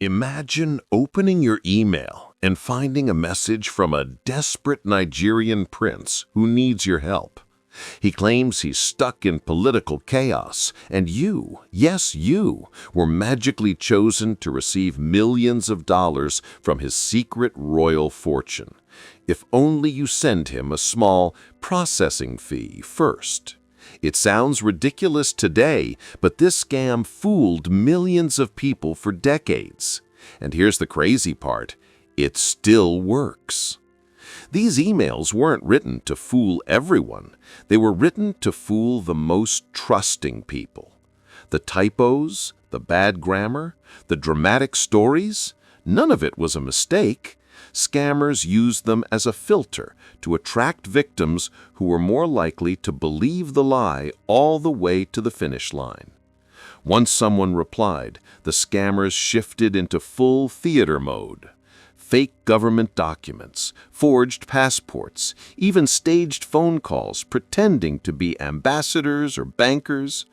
Imagine opening your email and finding a message from a desperate Nigerian prince who needs your help. He claims he's stuck in political chaos, and you, yes you, were magically chosen to receive millions of dollars from his secret royal fortune, if only you send him a small processing fee first. It sounds ridiculous today, but this scam fooled millions of people for decades. And here's the crazy part, it still works. These emails weren't written to fool everyone. They were written to fool the most trusting people. The typos, the bad grammar, the dramatic stories, none of it was a mistake. Scammers used them as a filter to attract victims who were more likely to believe the lie all the way to the finish line. Once someone replied, the scammers shifted into full theater mode. Fake government documents, forged passports, even staged phone calls pretending to be ambassadors or bankers.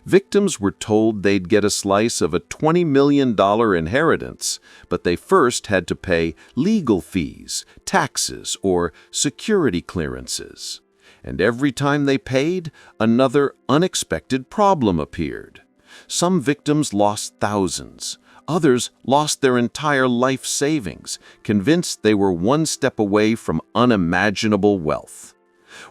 Victims were told they'd get a slice of a $20 million inheritance, but they first had to pay legal fees, taxes, or security clearances. And every time they paid, another unexpected problem appeared. Some victims lost thousands. Others lost their entire life savings, convinced they were one step away from unimaginable wealth.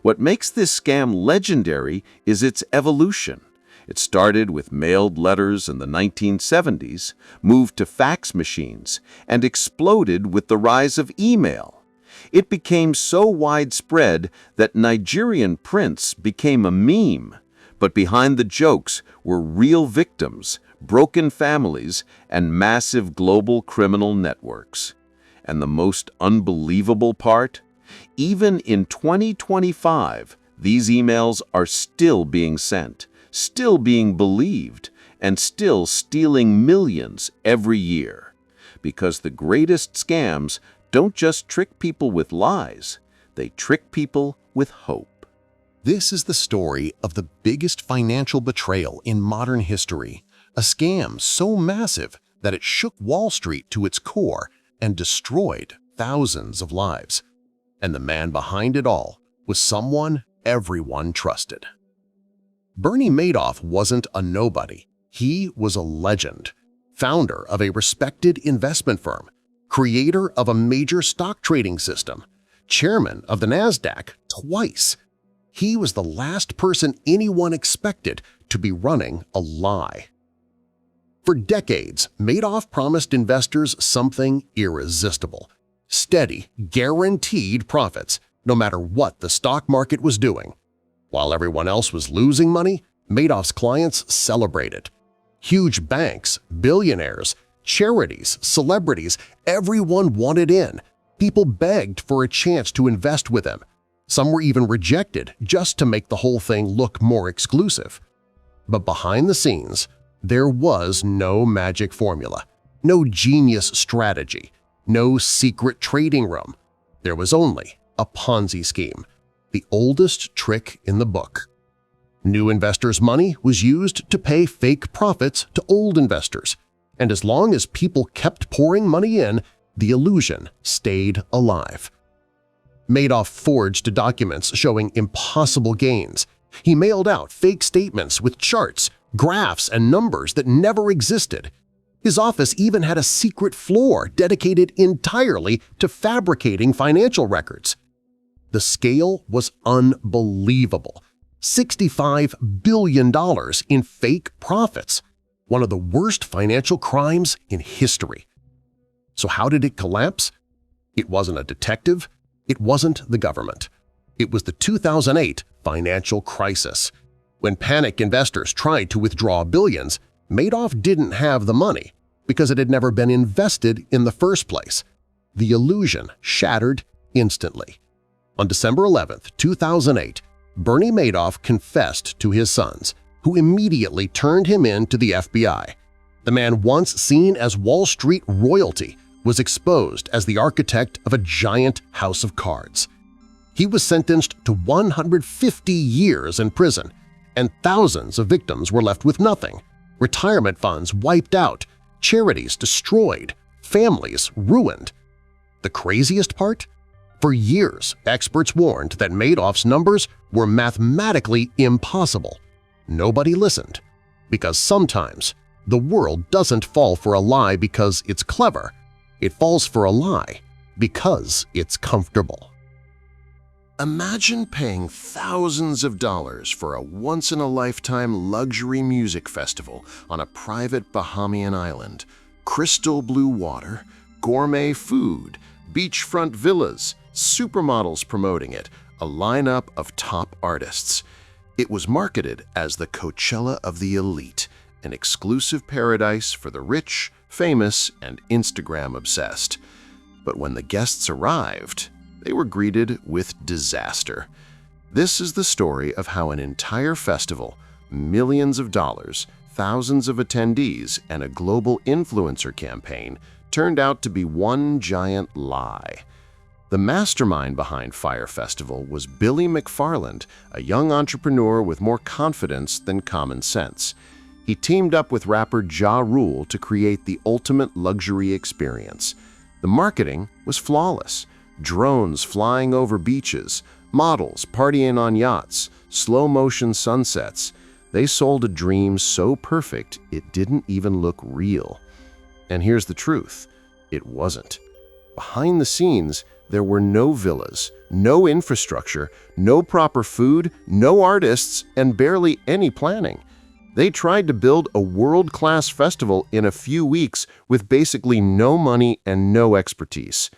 What makes this scam legendary is its evolution. It started with mailed letters in the 1970s, moved to fax machines, and exploded with the rise of email. It became so widespread that Nigerian prince became a meme, but behind the jokes were real victims, broken families, and massive global criminal networks. And the most unbelievable part? Even in 2025, these emails are still being sent, still being believed, and still stealing millions every year. Because the greatest scams don't just trick people with lies, they trick people with hope. This is the story of the biggest financial betrayal in modern history, a scam so massive that it shook Wall Street to its core and destroyed thousands of lives. And the man behind it all was someone everyone trusted. Bernie Madoff wasn't a nobody. He was a legend, founder of a respected investment firm, creator of a major stock trading system, chairman of the NASDAQ twice. He was the last person anyone expected to be running a lie. For decades, Madoff promised investors something irresistible: steady, guaranteed profits, no matter what the stock market was doing. While everyone else was losing money, Madoff's clients celebrated. Huge banks, billionaires, charities, celebrities, everyone wanted in. People begged for a chance to invest with him. Some were even rejected just to make the whole thing look more exclusive. But behind the scenes, there was no magic formula, no genius strategy, no secret trading room. There was only a Ponzi scheme, the oldest trick in the book. New investors' money was used to pay fake profits to old investors, and as long as people kept pouring money in, the illusion stayed alive. Madoff forged documents showing impossible gains. He mailed out fake statements with charts, graphs, and numbers that never existed. His office even had a secret floor dedicated entirely to fabricating financial records. The scale was unbelievable: $65 billion in fake profits, one of the worst financial crimes in history. So how did it collapse? It wasn't a detective. It wasn't the government. It was the 2008 financial crisis. When panicked investors tried to withdraw billions, Madoff didn't have the money because it had never been invested in the first place. The illusion shattered instantly. On December 11, 2008, Bernie Madoff confessed to his sons, who immediately turned him in to the FBI. The man once seen as Wall Street royalty was exposed as the architect of a giant house of cards. He was sentenced to 150 years in prison, and thousands of victims were left with nothing, retirement funds wiped out, charities destroyed, families ruined. The craziest part? For years, experts warned that Madoff's numbers were mathematically impossible. Nobody listened, because sometimes the world doesn't fall for a lie because it's clever. It falls for a lie because it's comfortable. Imagine paying thousands of dollars for a once-in-a-lifetime luxury music festival on a private Bahamian island, crystal blue water, gourmet food, beachfront villas, supermodels promoting it, a lineup of top artists. It was marketed as the Coachella of the elite, an exclusive paradise for the rich, famous, and Instagram-obsessed. But when the guests arrived, they were greeted with disaster. This is the story of how an entire festival, millions of dollars, thousands of attendees, and a global influencer campaign turned out to be one giant lie. The mastermind behind Fyre Festival was Billy McFarland, a young entrepreneur with more confidence than common sense. He teamed up with rapper Ja Rule to create the ultimate luxury experience. The marketing was flawless. Drones flying over beaches, models partying on yachts, slow-motion sunsets. They sold a dream so perfect it didn't even look real. And here's the truth, it wasn't. Behind the scenes, there were no villas, no infrastructure, no proper food, no artists, and barely any planning. They tried to build a world-class festival in a few weeks with basically no money and no expertise.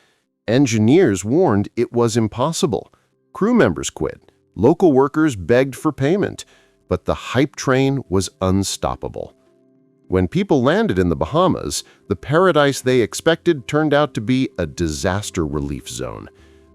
Engineers warned it was impossible. Crew members quit. Local workers begged for payment. But the hype train was unstoppable. When people landed in the Bahamas, the paradise they expected turned out to be a disaster relief zone.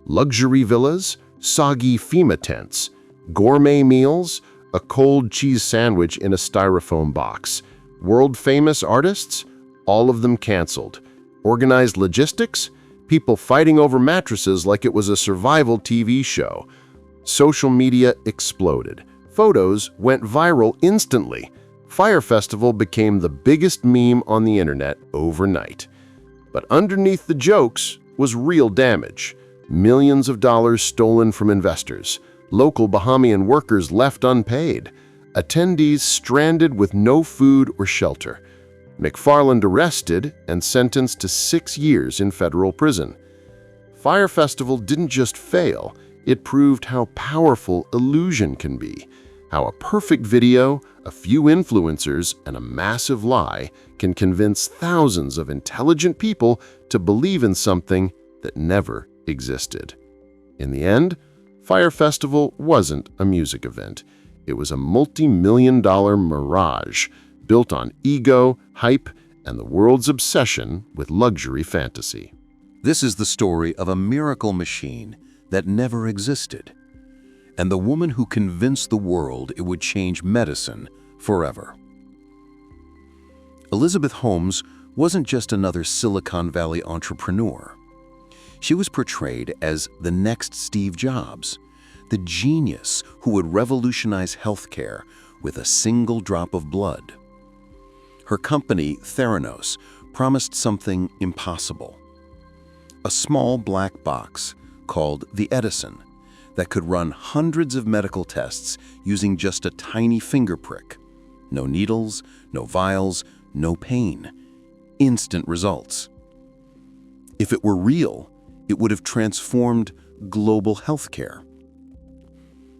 Luxury villas, soggy FEMA tents, gourmet meals, a cold cheese sandwich in a styrofoam box. World-famous artists? All of them canceled. Organized logistics? People fighting over mattresses like it was a survival TV show. Social media exploded. Photos went viral instantly. Fyre Festival became the biggest meme on the internet overnight. But underneath the jokes was real damage. Millions of dollars stolen from investors. Local Bahamian workers left unpaid. Attendees stranded with no food or shelter. McFarland arrested and sentenced to 6 years in federal prison. Fyre Festival didn't just fail, it proved how powerful illusion can be, how a perfect video, a few influencers, and a massive lie can convince thousands of intelligent people to believe in something that never existed. In the end, Fyre Festival wasn't a music event. It was a multi-million-dollar mirage built on ego, hype, and the world's obsession with luxury fantasy. This is the story of a miracle machine that never existed, and the woman who convinced the world it would change medicine forever. Elizabeth Holmes wasn't just another Silicon Valley entrepreneur. She was portrayed as the next Steve Jobs, the genius who would revolutionize healthcare with a single drop of blood. Her company, Theranos, promised something impossible. A small black box called the Edison that could run hundreds of medical tests using just a tiny finger prick. No needles, no vials, no pain. Instant results. If it were real, it would have transformed global healthcare.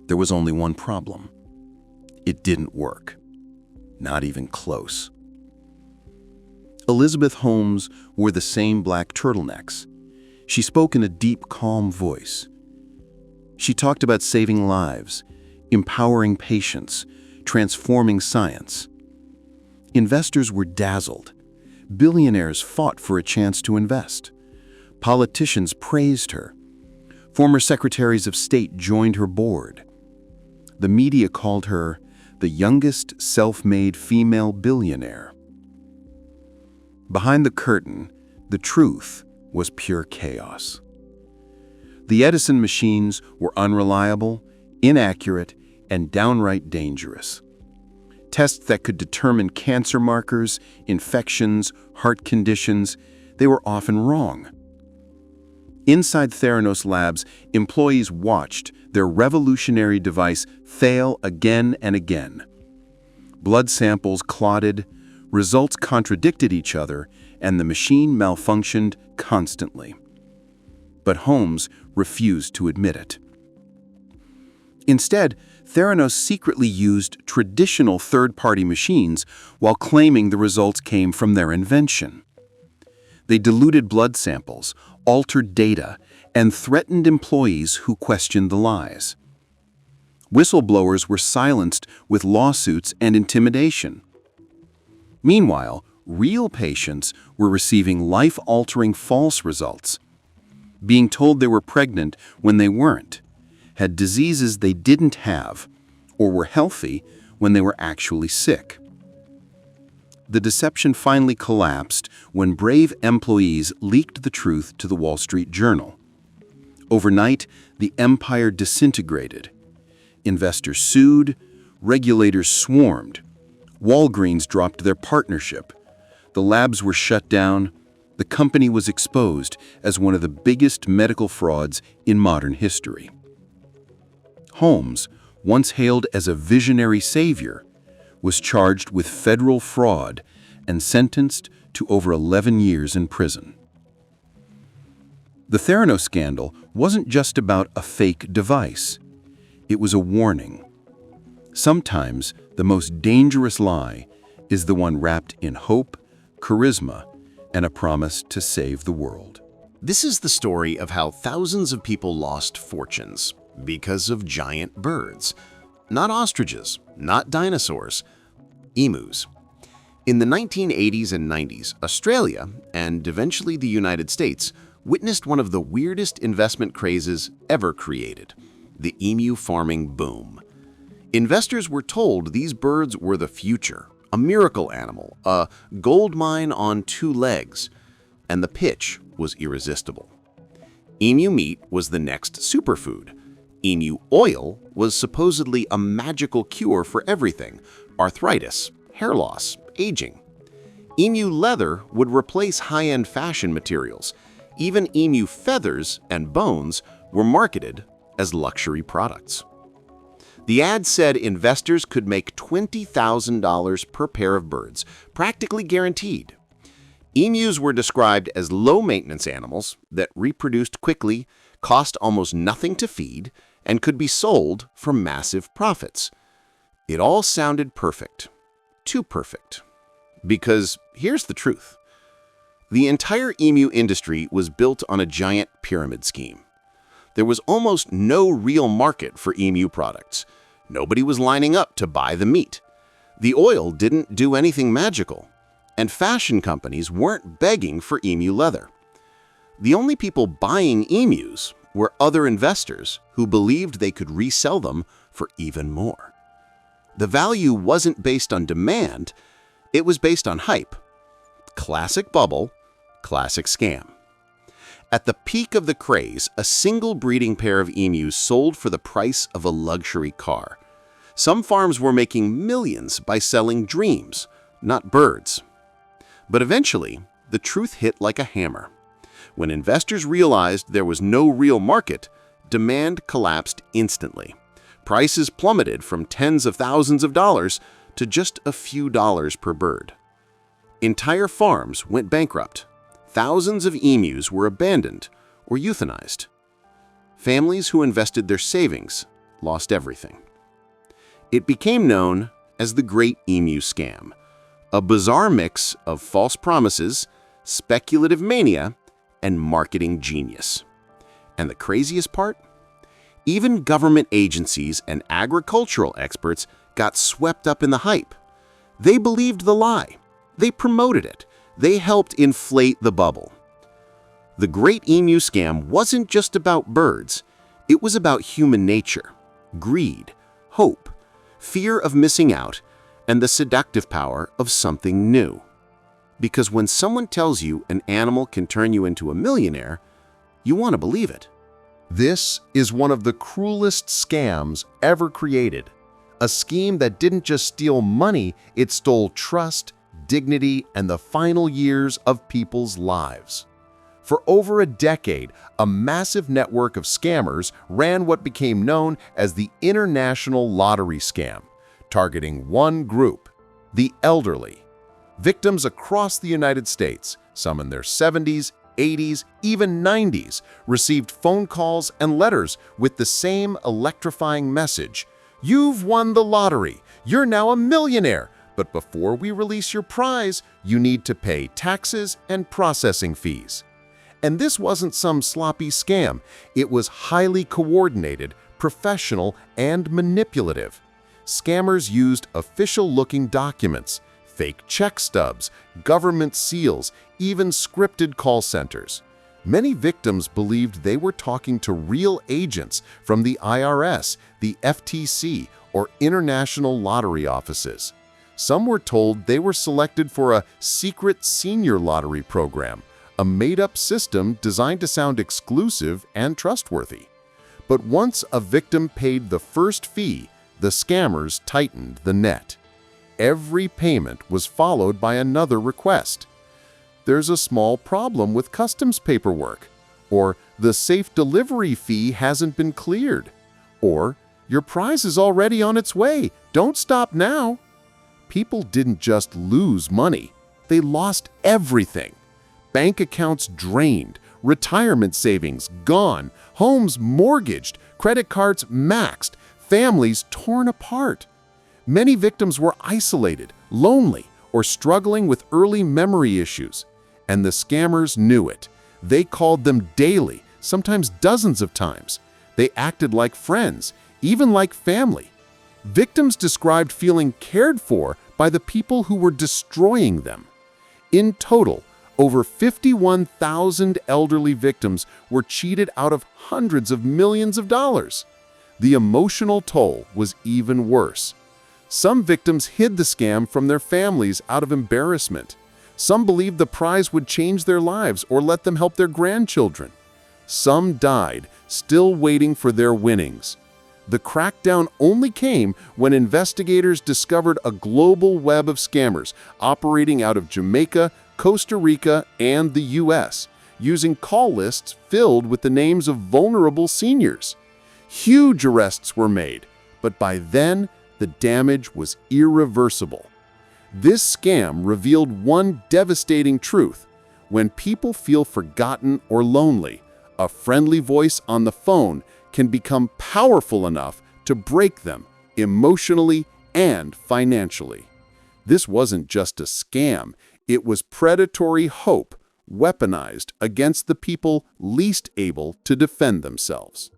There was only one problem. It didn't work. Not even close. Elizabeth Holmes wore the same black turtlenecks. She spoke in a deep, calm voice. She talked about saving lives, empowering patients, transforming science. Investors were dazzled. Billionaires fought for a chance to invest. Politicians praised her. Former secretaries of state joined her board. The media called her the youngest self-made female billionaire. Behind the curtain, the truth was pure chaos. The Edison machines were unreliable, inaccurate, and downright dangerous. tests that could determine cancer markers, infections, heart conditions. They were often wrong. Inside Theranos labs, employees watched their revolutionary device fail again and again. Blood samples clotted, results contradicted each other, and the machine malfunctioned constantly. But Holmes refused to admit it. Instead, Theranos secretly used traditional third-party machines while claiming the results came from their invention. They diluted blood samples, altered data, and threatened employees who questioned the lies. Whistleblowers were silenced with lawsuits and intimidation. Meanwhile, real patients were receiving life-altering false results, being told they were pregnant when they weren't, had diseases they didn't have, or were healthy when they were actually sick. The deception finally collapsed when brave employees leaked the truth to the Wall Street Journal. Overnight, the empire disintegrated. Investors sued, regulators swarmed, Walgreens dropped their partnership, the labs were shut down, the company was exposed as one of the biggest medical frauds in modern history. Holmes, once hailed as a visionary savior, was charged with federal fraud and sentenced to over 11 years in prison. The Theranos scandal wasn't just about a fake device. It was a warning. Sometimes the most dangerous lie is the one wrapped in hope, charisma, and a promise to save the world. This is the story of how thousands of people lost fortunes because of giant birds. Not ostriches, not dinosaurs, emus. In the 1980s and 90s, Australia, and eventually the United States, witnessed one of the weirdest investment crazes ever created, the emu farming boom. Investors were told these birds were the future, a miracle animal, a gold mine on two legs, and the pitch was irresistible. Emu meat was the next superfood. Emu oil was supposedly a magical cure for everything: arthritis, hair loss, aging. Emu leather would replace high-end fashion materials. Even emu feathers and bones were marketed as luxury products. The ad said investors could make $20,000 per pair of birds, practically guaranteed. Emus were described as low-maintenance animals that reproduced quickly, cost almost nothing to feed, and could be sold for massive profits. It all sounded perfect. Too perfect. Because here's the truth. The entire emu industry was built on a giant pyramid scheme. There was almost no real market for emu products. Nobody was lining up to buy the meat. The oil didn't do anything magical, and fashion companies weren't begging for emu leather. The only people buying emus were other investors who believed they could resell them for even more. The value wasn't based on demand, it was based on hype. Classic bubble, classic scam. At the peak of the craze, a single breeding pair of emus sold for the price of a luxury car. Some farms were making millions by selling dreams, not birds. But eventually, the truth hit like a hammer. When investors realized there was no real market, demand collapsed instantly. Prices plummeted from tens of thousands of dollars to just a few dollars per bird. Entire farms went bankrupt. Thousands of emus were abandoned or euthanized. Families who invested their savings lost everything. It became known as the Great Emu Scam, a bizarre mix of false promises, speculative mania, and marketing genius. And the craziest part? Even government agencies and agricultural experts got swept up in the hype. They believed the lie. They promoted it. They helped inflate the bubble. The Great Emu Scam wasn't just about birds. It was about human nature, greed, hope, fear of missing out, and the seductive power of something new. Because when someone tells you an animal can turn you into a millionaire, you want to believe it. This is one of the cruelest scams ever created. A scheme that didn't just steal money, it stole trust, dignity, and the final years of people's lives. For over a decade, a massive network of scammers ran what became known as the International Lottery Scam, targeting one group, the elderly. Victims across the United States, some in their 70s, 80s, even 90s, received phone calls and letters with the same electrifying message: "You've won the lottery. You're now a millionaire. But before we release your prize, you need to pay taxes and processing fees." And this wasn't some sloppy scam. It was highly coordinated, professional, and manipulative. Scammers used official-looking documents, fake check stubs, government seals, even scripted call centers. Many victims believed they were talking to real agents from the IRS, the FTC, or international lottery offices. Some were told they were selected for a secret senior lottery program, a made-up system designed to sound exclusive and trustworthy. But once a victim paid the first fee, the scammers tightened the net. Every payment was followed by another request. "There's a small problem with customs paperwork," or "the safe delivery fee hasn't been cleared," or "your prize is already on its way, don't stop now." People didn't just lose money, they lost everything. Bank accounts drained, retirement savings gone, homes mortgaged, credit cards maxed, families torn apart. Many victims were isolated, lonely, or struggling with early memory issues. And the scammers knew it. They called them daily, sometimes dozens of times. They acted like friends, even like family. Victims described feeling cared for by the people who were destroying them. In total, over 51,000 elderly victims were cheated out of hundreds of millions of dollars. The emotional toll was even worse. Some victims hid the scam from their families out of embarrassment. Some believed the prize would change their lives or let them help their grandchildren. Some died, still waiting for their winnings. The crackdown only came when investigators discovered a global web of scammers operating out of Jamaica, Costa Rica, and the US, using call lists filled with the names of vulnerable seniors. Huge arrests were made, but by then, the damage was irreversible. This scam revealed one devastating truth. When people feel forgotten or lonely, a friendly voice on the phone can become powerful enough to break them emotionally and financially. This wasn't just a scam, it was predatory hope weaponized against the people least able to defend themselves.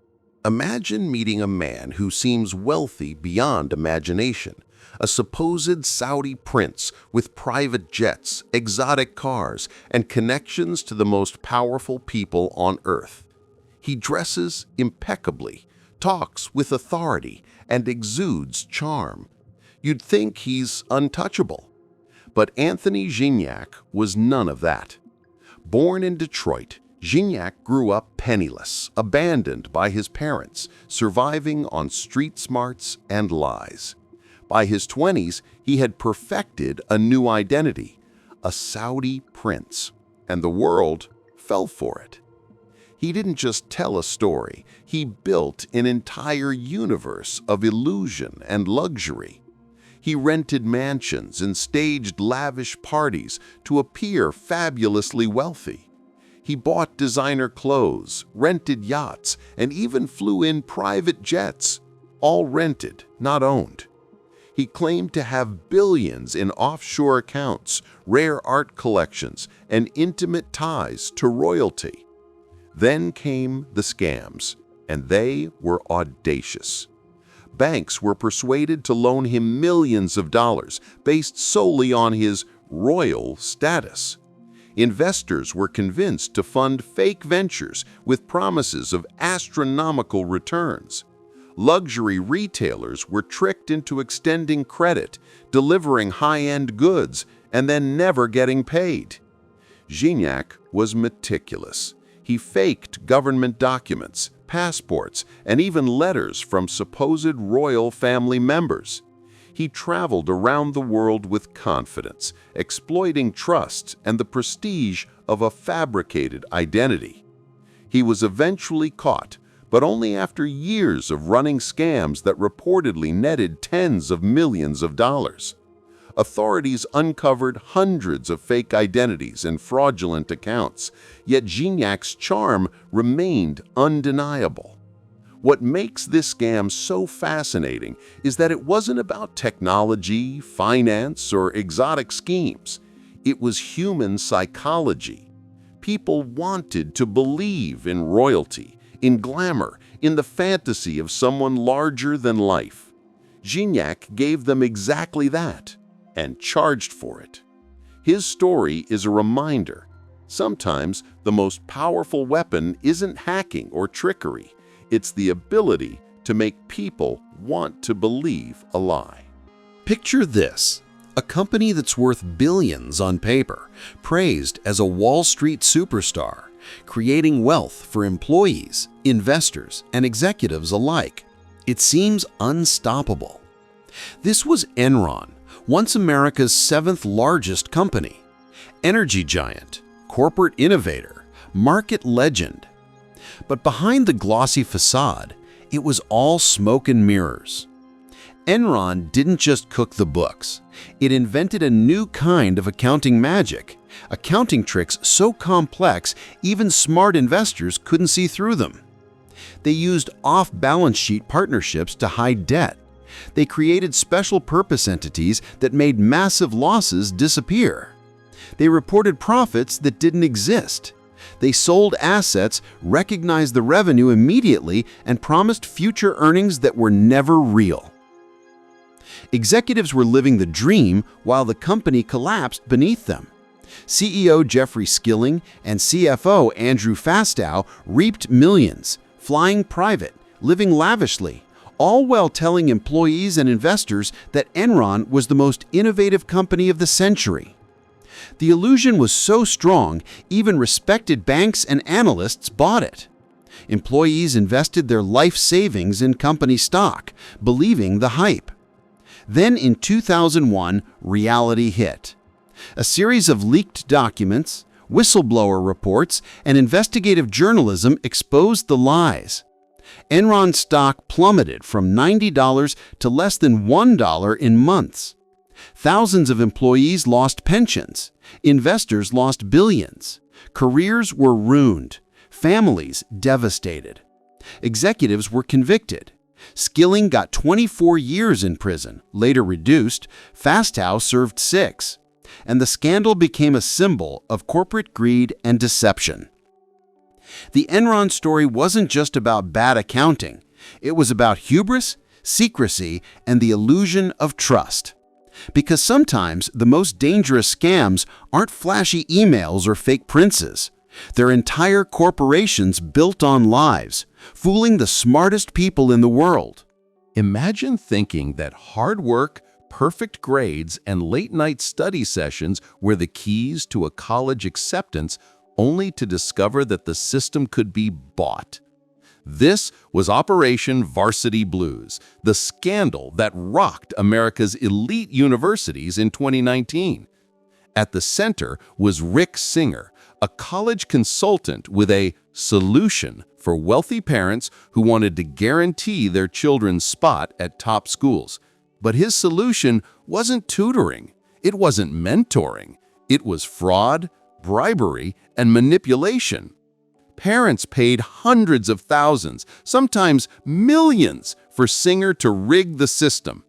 Imagine meeting a man who seems wealthy beyond imagination, a supposed Saudi prince with private jets, exotic cars, and connections to the most powerful people on earth. He dresses impeccably, talks with authority, and exudes charm. You'd think he's untouchable. But Anthony Gignac was none of that. Born in Detroit, Gignac grew up penniless, abandoned by his parents, surviving on street smarts and lies. By his 20s, he had perfected a new identity, a Saudi prince, and the world fell for it. He didn't just tell a story, he built an entire universe of illusion and luxury. He rented mansions and staged lavish parties to appear fabulously wealthy. He bought designer clothes, rented yachts, and even flew in private jets, all rented, not owned. He claimed to have billions in offshore accounts, rare art collections, and intimate ties to royalty. Then came the scams, and they were audacious. Banks were persuaded to loan him millions of dollars based solely on his royal status. Investors were convinced to fund fake ventures with promises of astronomical returns. Luxury retailers were tricked into extending credit, delivering high-end goods, and then never getting paid. Gignac was meticulous. He faked government documents, passports, and even letters from supposed royal family members. He traveled around the world with confidence, exploiting trust and the prestige of a fabricated identity. He was eventually caught, but only after years of running scams that reportedly netted tens of millions of dollars. Authorities uncovered hundreds of fake identities and fraudulent accounts, yet Gignac's charm remained undeniable. What makes this scam so fascinating is that it wasn't about technology, finance, or exotic schemes. It was human psychology. People wanted to believe in royalty, in glamour, in the fantasy of someone larger than life. Gignac gave them exactly that, and charged for it. His story is a reminder. Sometimes the most powerful weapon isn't hacking or trickery. It's the ability to make people want to believe a lie. Picture this: a company that's worth billions on paper, praised as a Wall Street superstar, creating wealth for employees, investors, and executives alike. It seems unstoppable. This was Enron, once America's 7th largest company. Energy giant, corporate innovator, market legend. But behind the glossy facade, it was all smoke and mirrors. Enron didn't just cook the books. It invented a new kind of accounting magic, accounting tricks so complex even smart investors couldn't see through them. They used off-balance sheet partnerships to hide debt. They created special purpose entities that made massive losses disappear. They reported profits that didn't exist. They sold assets, recognized the revenue immediately, and promised future earnings that were never real. Executives were living the dream while the company collapsed beneath them. CEO Jeffrey Skilling and CFO Andrew Fastow reaped millions, flying private, living lavishly, all while telling employees and investors that Enron was the most innovative company of the century. The illusion was so strong, even respected banks and analysts bought it. Employees invested their life savings in company stock, believing the hype. Then in 2001, reality hit. A series of leaked documents, whistleblower reports, and investigative journalism exposed the lies. Enron stock plummeted from $90 to less than $1 in months. Thousands of employees lost pensions. Investors lost billions. Careers were ruined. Families devastated. Executives were convicted. Skilling got 24 years in prison, later reduced. Fastow served 6. And the scandal became a symbol of corporate greed and deception. The Enron story wasn't just about bad accounting. It was about hubris, secrecy, and the illusion of trust. Because sometimes the most dangerous scams aren't flashy emails or fake princes. They're entire corporations built on lies, fooling the smartest people in the world. Imagine thinking that hard work, perfect grades, and late-night study sessions were the keys to a college acceptance, only to discover that the system could be bought. This was Operation Varsity Blues, the scandal that rocked America's elite universities in 2019. At the center was Rick Singer, a college consultant with a solution for wealthy parents who wanted to guarantee their children's spot at top schools. But his solution wasn't tutoring, it wasn't mentoring, it was fraud, bribery, and manipulation. Parents paid hundreds of thousands, sometimes millions, for Singer to rig the system.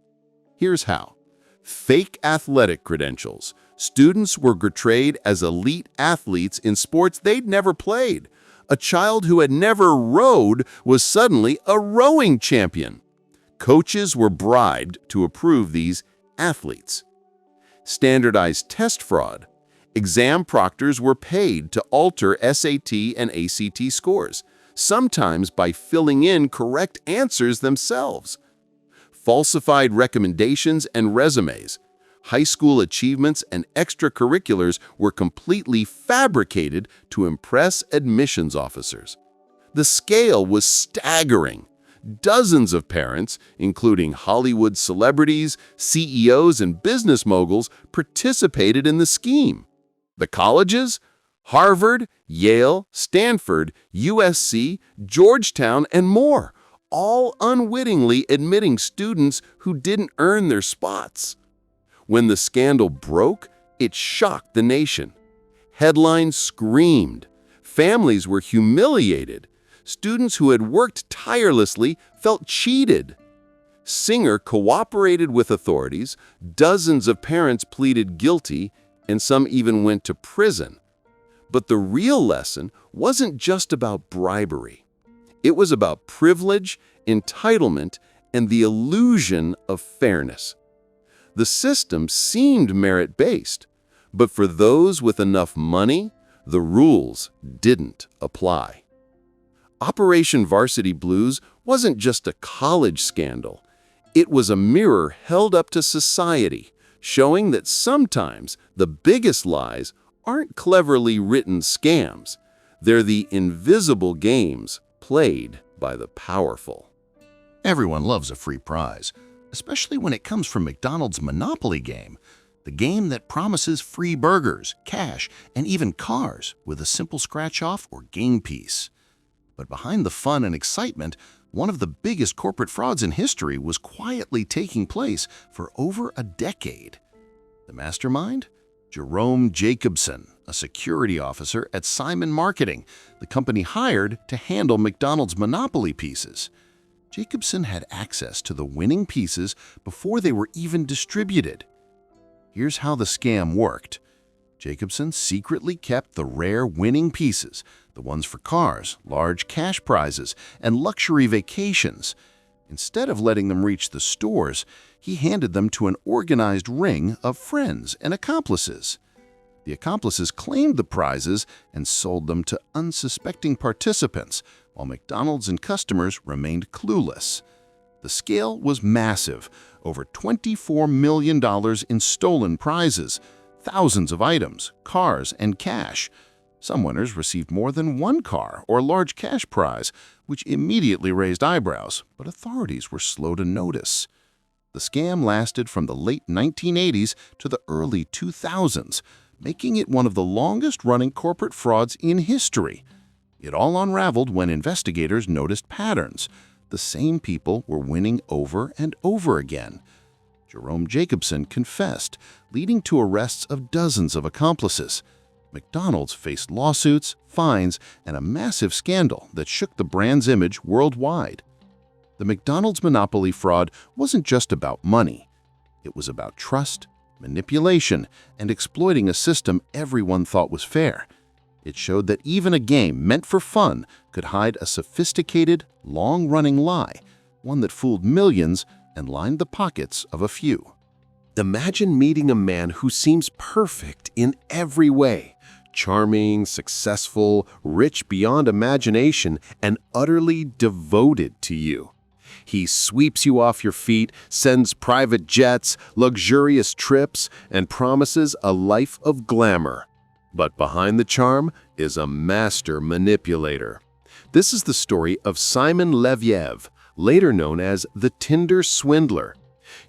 Here's how. Fake athletic credentials. Students were portrayed as elite athletes in sports they'd never played. A child who had never rowed was suddenly a rowing champion. Coaches were bribed to approve these athletes. Standardized test fraud. Exam proctors were paid to alter SAT and ACT scores, sometimes by filling in correct answers themselves. Falsified recommendations and resumes. High school achievements and extracurriculars were completely fabricated to impress admissions officers. The scale was staggering. Dozens of parents, including Hollywood celebrities, CEOs, and business moguls, participated in the scheme. The colleges? Harvard, Yale, Stanford, USC, Georgetown, and more, all unwittingly admitting students who didn't earn their spots. When the scandal broke, it shocked the nation. Headlines screamed. Families were humiliated. Students who had worked tirelessly felt cheated. Singer cooperated with authorities, dozens of parents pleaded guilty, and some even went to prison. But the real lesson wasn't just about bribery. It was about privilege, entitlement, and the illusion of fairness. The system seemed merit-based, but for those with enough money, the rules didn't apply. Operation Varsity Blues wasn't just a college scandal. It was a mirror held up to society, showing that sometimes the biggest lies aren't cleverly written scams. They're the invisible games played by the powerful. Everyone loves a free prize, especially when it comes from McDonald's Monopoly game, the game that promises free burgers, cash, and even cars with a simple scratch-off or game piece. But behind the fun and excitement, one of the biggest corporate frauds in history was quietly taking place for over a decade. The mastermind? Jerome Jacobson, a security officer at Simon Marketing, the company hired to handle McDonald's Monopoly pieces. Jacobson had access to the winning pieces before they were even distributed. Here's how the scam worked. Jacobson secretly kept the rare winning pieces, the ones for cars, large cash prizes, and luxury vacations. Instead of letting them reach the stores, he handed them to an organized ring of friends and accomplices. The accomplices claimed the prizes and sold them to unsuspecting participants, while McDonald's and customers remained clueless. The scale was massive, over $24 million in stolen prizes, thousands of items, cars, and cash. Some winners received more than one car or large cash prize, which immediately raised eyebrows, but authorities were slow to notice. The scam lasted from the late 1980s to the early 2000s, making it one of the longest-running corporate frauds in history. It all unraveled when investigators noticed patterns. The same people were winning over and over again. Jerome Jacobson confessed, leading to arrests of dozens of accomplices. McDonald's faced lawsuits, fines, and a massive scandal that shook the brand's image worldwide. The McDonald's monopoly fraud wasn't just about money. It was about trust, manipulation, and exploiting a system everyone thought was fair. It showed that even a game meant for fun could hide a sophisticated, long-running lie, one that fooled millions and lined the pockets of a few. Imagine meeting a man who seems perfect in every way. Charming, successful, rich beyond imagination, and utterly devoted to you. He sweeps you off your feet, sends private jets, luxurious trips, and promises a life of glamour. But behind the charm is a master manipulator. This is the story of Simon Leviev, later known as the Tinder Swindler.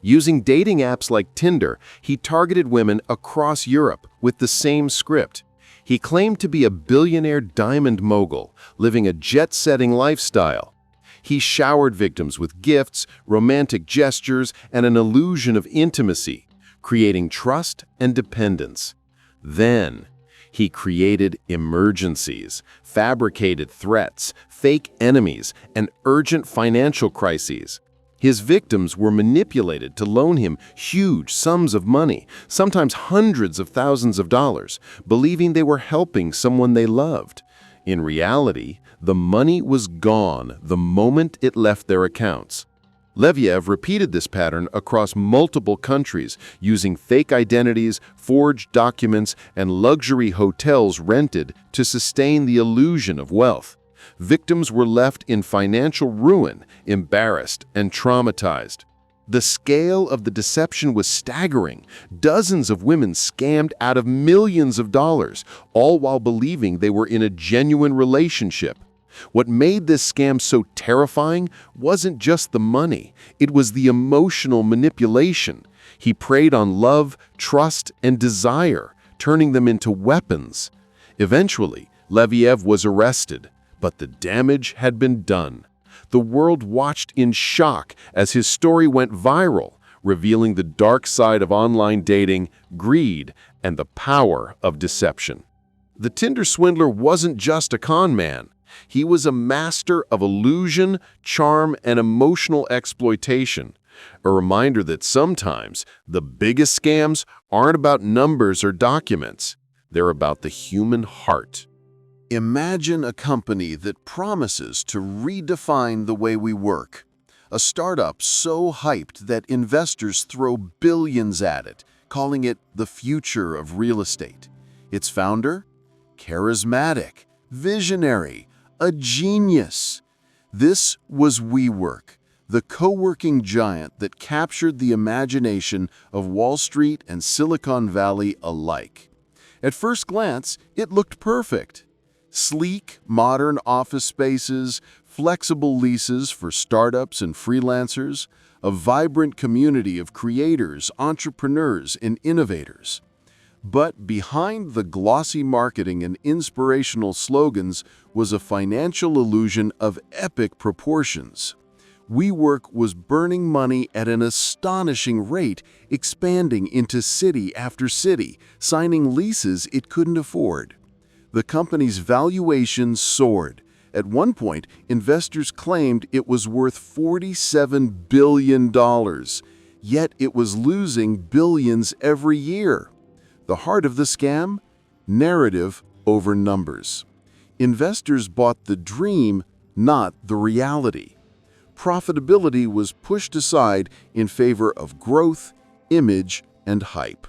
Using dating apps like Tinder, he targeted women across Europe with the same script. He claimed to be a billionaire diamond mogul, living a jet-setting lifestyle. He showered victims with gifts, romantic gestures, and an illusion of intimacy, creating trust and dependence. Then, he created emergencies, fabricated threats, fake enemies, and urgent financial crises. His victims were manipulated to loan him huge sums of money, sometimes hundreds of thousands of dollars, believing they were helping someone they loved. In reality, the money was gone the moment it left their accounts. Leviev repeated this pattern across multiple countries, using fake identities, forged documents, and luxury hotels rented to sustain the illusion of wealth. Victims were left in financial ruin, embarrassed, and traumatized. The scale of the deception was staggering. Dozens of women scammed out of millions of dollars, all while believing they were in a genuine relationship. What made this scam so terrifying wasn't just the money, it was the emotional manipulation. He preyed on love, trust, and desire, turning them into weapons. Eventually, Leviev was arrested, but the damage had been done. The world watched in shock as his story went viral, revealing the dark side of online dating, greed, and the power of deception. The Tinder swindler wasn't just a con man. He was a master of illusion, charm, and emotional exploitation. A reminder that sometimes the biggest scams aren't about numbers or documents. They're about the human heart. Imagine a company that promises to redefine the way we work. A startup so hyped that investors throw billions at it, calling it the future of real estate. Its founder? Charismatic, visionary, a genius. This was WeWork, the co-working giant that captured the imagination of Wall Street and Silicon Valley alike. At first glance, it looked perfect. Sleek, modern office spaces, flexible leases for startups and freelancers, a vibrant community of creators, entrepreneurs, and innovators. But behind the glossy marketing and inspirational slogans was a financial illusion of epic proportions. WeWork was burning money at an astonishing rate, expanding into city after city, signing leases it couldn't afford. The company's valuation soared. At one point, investors claimed it was worth $47 billion, yet it was losing billions every year. The heart of the scam? Narrative over numbers. Investors bought the dream, not the reality. Profitability was pushed aside in favor of growth, image, and hype.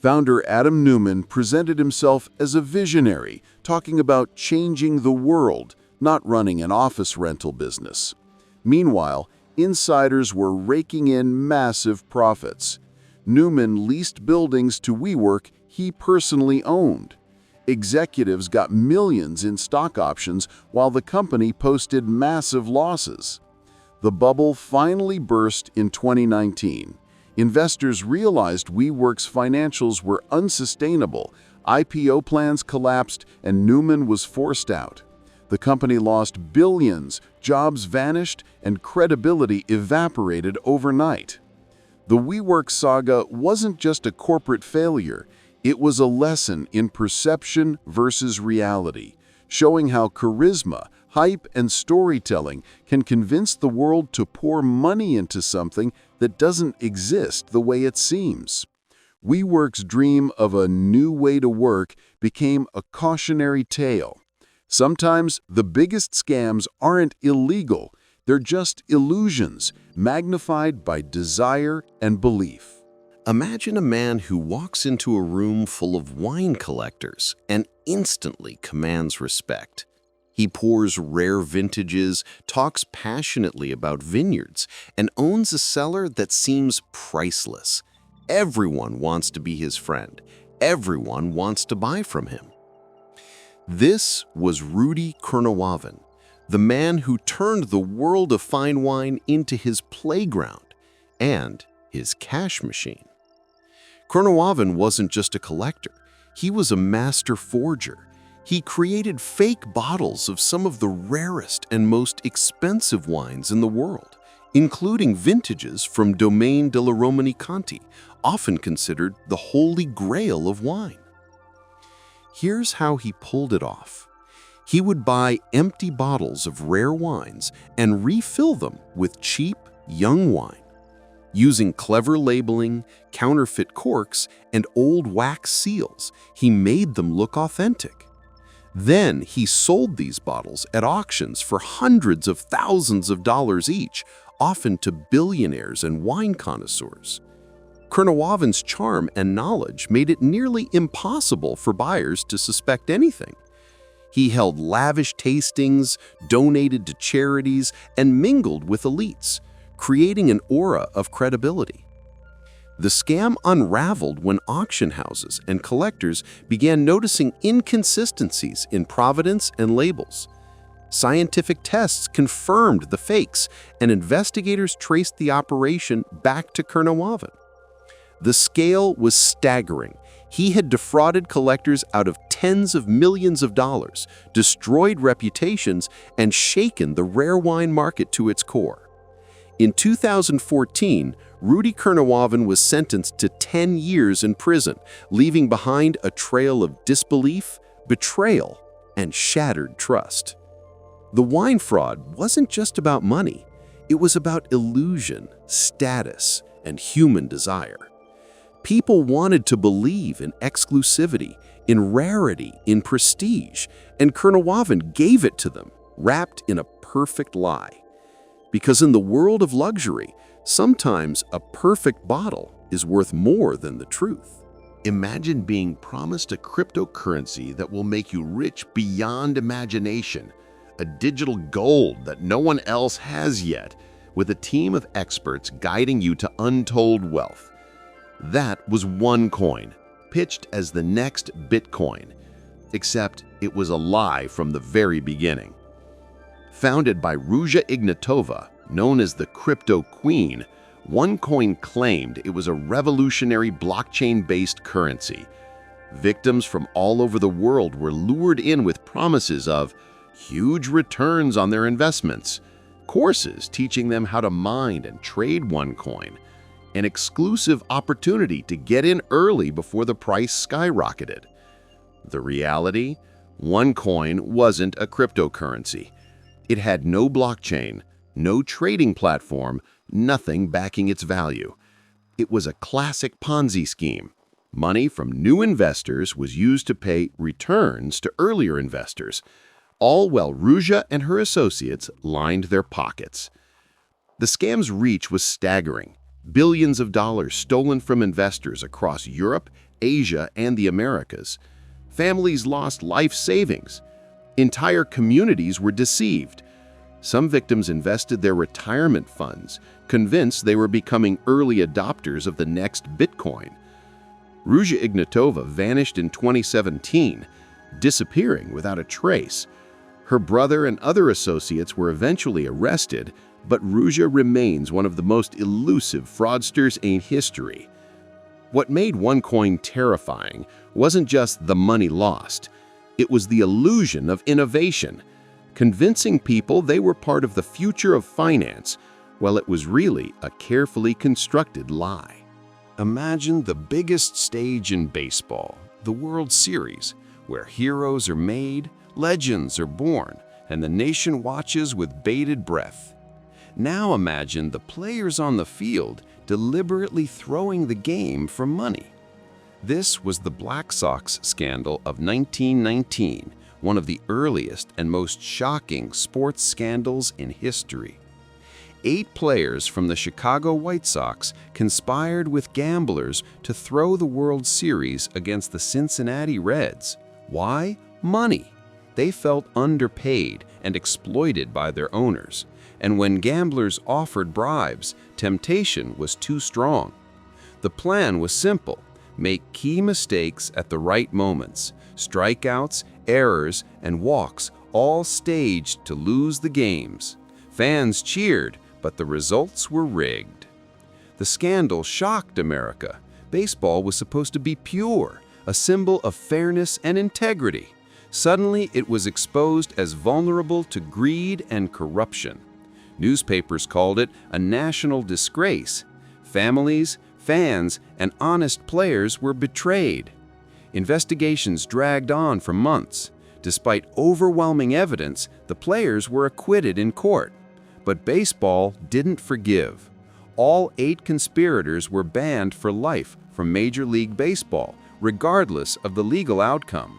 Founder Adam Neumann presented himself as a visionary, talking about changing the world, not running an office rental business. Meanwhile, insiders were raking in massive profits. Neumann leased buildings to WeWork he personally owned. Executives got millions in stock options while the company posted massive losses. The bubble finally burst in 2019. Investors realized WeWork's financials were unsustainable, IPO plans collapsed, and Neumann was forced out. The company lost billions, jobs vanished, and credibility evaporated overnight. The WeWork saga wasn't just a corporate failure, it was a lesson in perception versus reality, showing how charisma, hype, and storytelling can convince the world to pour money into something that doesn't exist the way it seems. WeWork's dream of a new way to work became a cautionary tale. Sometimes the biggest scams aren't illegal, they're just illusions, magnified by desire and belief. Imagine a man who walks into a room full of wine collectors and instantly commands respect. He pours rare vintages, talks passionately about vineyards, and owns a cellar that seems priceless. Everyone wants to be his friend. Everyone wants to buy from him. This was Rudy Kurniawan, the man who turned the world of fine wine into his playground and his cash machine. Kurniawan wasn't just a collector, he was a master forger. He created fake bottles of some of the rarest and most expensive wines in the world, including vintages from Domaine de la Romani Conti, often considered the holy grail of wine. Here's how he pulled it off. He would buy empty bottles of rare wines and refill them with cheap, young wine. Using clever labeling, counterfeit corks, and old wax seals, he made them look authentic. Then he sold these bottles at auctions for hundreds of thousands of dollars each, often to billionaires and wine connoisseurs. Kurniawan's charm and knowledge made it nearly impossible for buyers to suspect anything. He held lavish tastings, donated to charities, and mingled with elites, creating an aura of credibility. The scam unraveled when auction houses and collectors began noticing inconsistencies in provenance and labels. Scientific tests confirmed the fakes, and investigators traced the operation back to Kurniawan. The scale was staggering. He had defrauded collectors out of tens of millions of dollars, destroyed reputations, and shaken the rare wine market to its core. In 2014, Rudy Kurniawan was sentenced to 10 years in prison, leaving behind a trail of disbelief, betrayal, and shattered trust. The wine fraud wasn't just about money. It was about illusion, status, and human desire. People wanted to believe in exclusivity, in rarity, in prestige, and Kurniawan gave it to them, wrapped in a perfect lie. Because in the world of luxury, sometimes a perfect bottle is worth more than the truth. Imagine being promised a cryptocurrency that will make you rich beyond imagination, a digital gold that no one else has yet, with a team of experts guiding you to untold wealth. That was OneCoin, pitched as the next Bitcoin, except it was a lie from the very beginning. Founded by Ruja Ignatova, known as the Crypto Queen, OneCoin claimed it was a revolutionary blockchain-based currency. Victims from all over the world were lured in with promises of huge returns on their investments, courses teaching them how to mine and trade OneCoin, an exclusive opportunity to get in early before the price skyrocketed. The reality? OneCoin wasn't a cryptocurrency. It had no blockchain, no trading platform, nothing backing its value. It was a classic Ponzi scheme. Money from new investors was used to pay returns to earlier investors, all while Ruja and her associates lined their pockets. The scam's reach was staggering. Billions of dollars stolen from investors across Europe, Asia, and the Americas. Families lost life savings. Entire communities were deceived. Some victims invested their retirement funds, convinced they were becoming early adopters of the next Bitcoin. Ruja Ignatova vanished in 2017, disappearing without a trace. Her brother and other associates were eventually arrested, but Ruja remains one of the most elusive fraudsters in history. What made OneCoin terrifying wasn't just the money lost. It was the illusion of innovation, convincing people they were part of the future of finance, while it was really a carefully constructed lie. Imagine the biggest stage in baseball, the World Series, where heroes are made, legends are born, and the nation watches with bated breath. Now imagine the players on the field deliberately throwing the game for money. This was the Black Sox scandal of 1919, one of the earliest and most shocking sports scandals in history. 8 players from the Chicago White Sox conspired with gamblers to throw the World Series against the Cincinnati Reds. Why? Money. They felt underpaid and exploited by their owners. And when gamblers offered bribes, temptation was too strong. The plan was simple: make key mistakes at the right moments, strikeouts, errors, and walks, all staged to lose the games. Fans cheered, but the results were rigged. The scandal shocked America. Baseball was supposed to be pure, a symbol of fairness and integrity. Suddenly, it was exposed as vulnerable to greed and corruption. Newspapers called it a national disgrace. Families, fans, and honest players were betrayed. Investigations dragged on for months. Despite overwhelming evidence, the players were acquitted in court. But baseball didn't forgive. All 8 conspirators were banned for life from Major League Baseball, regardless of the legal outcome.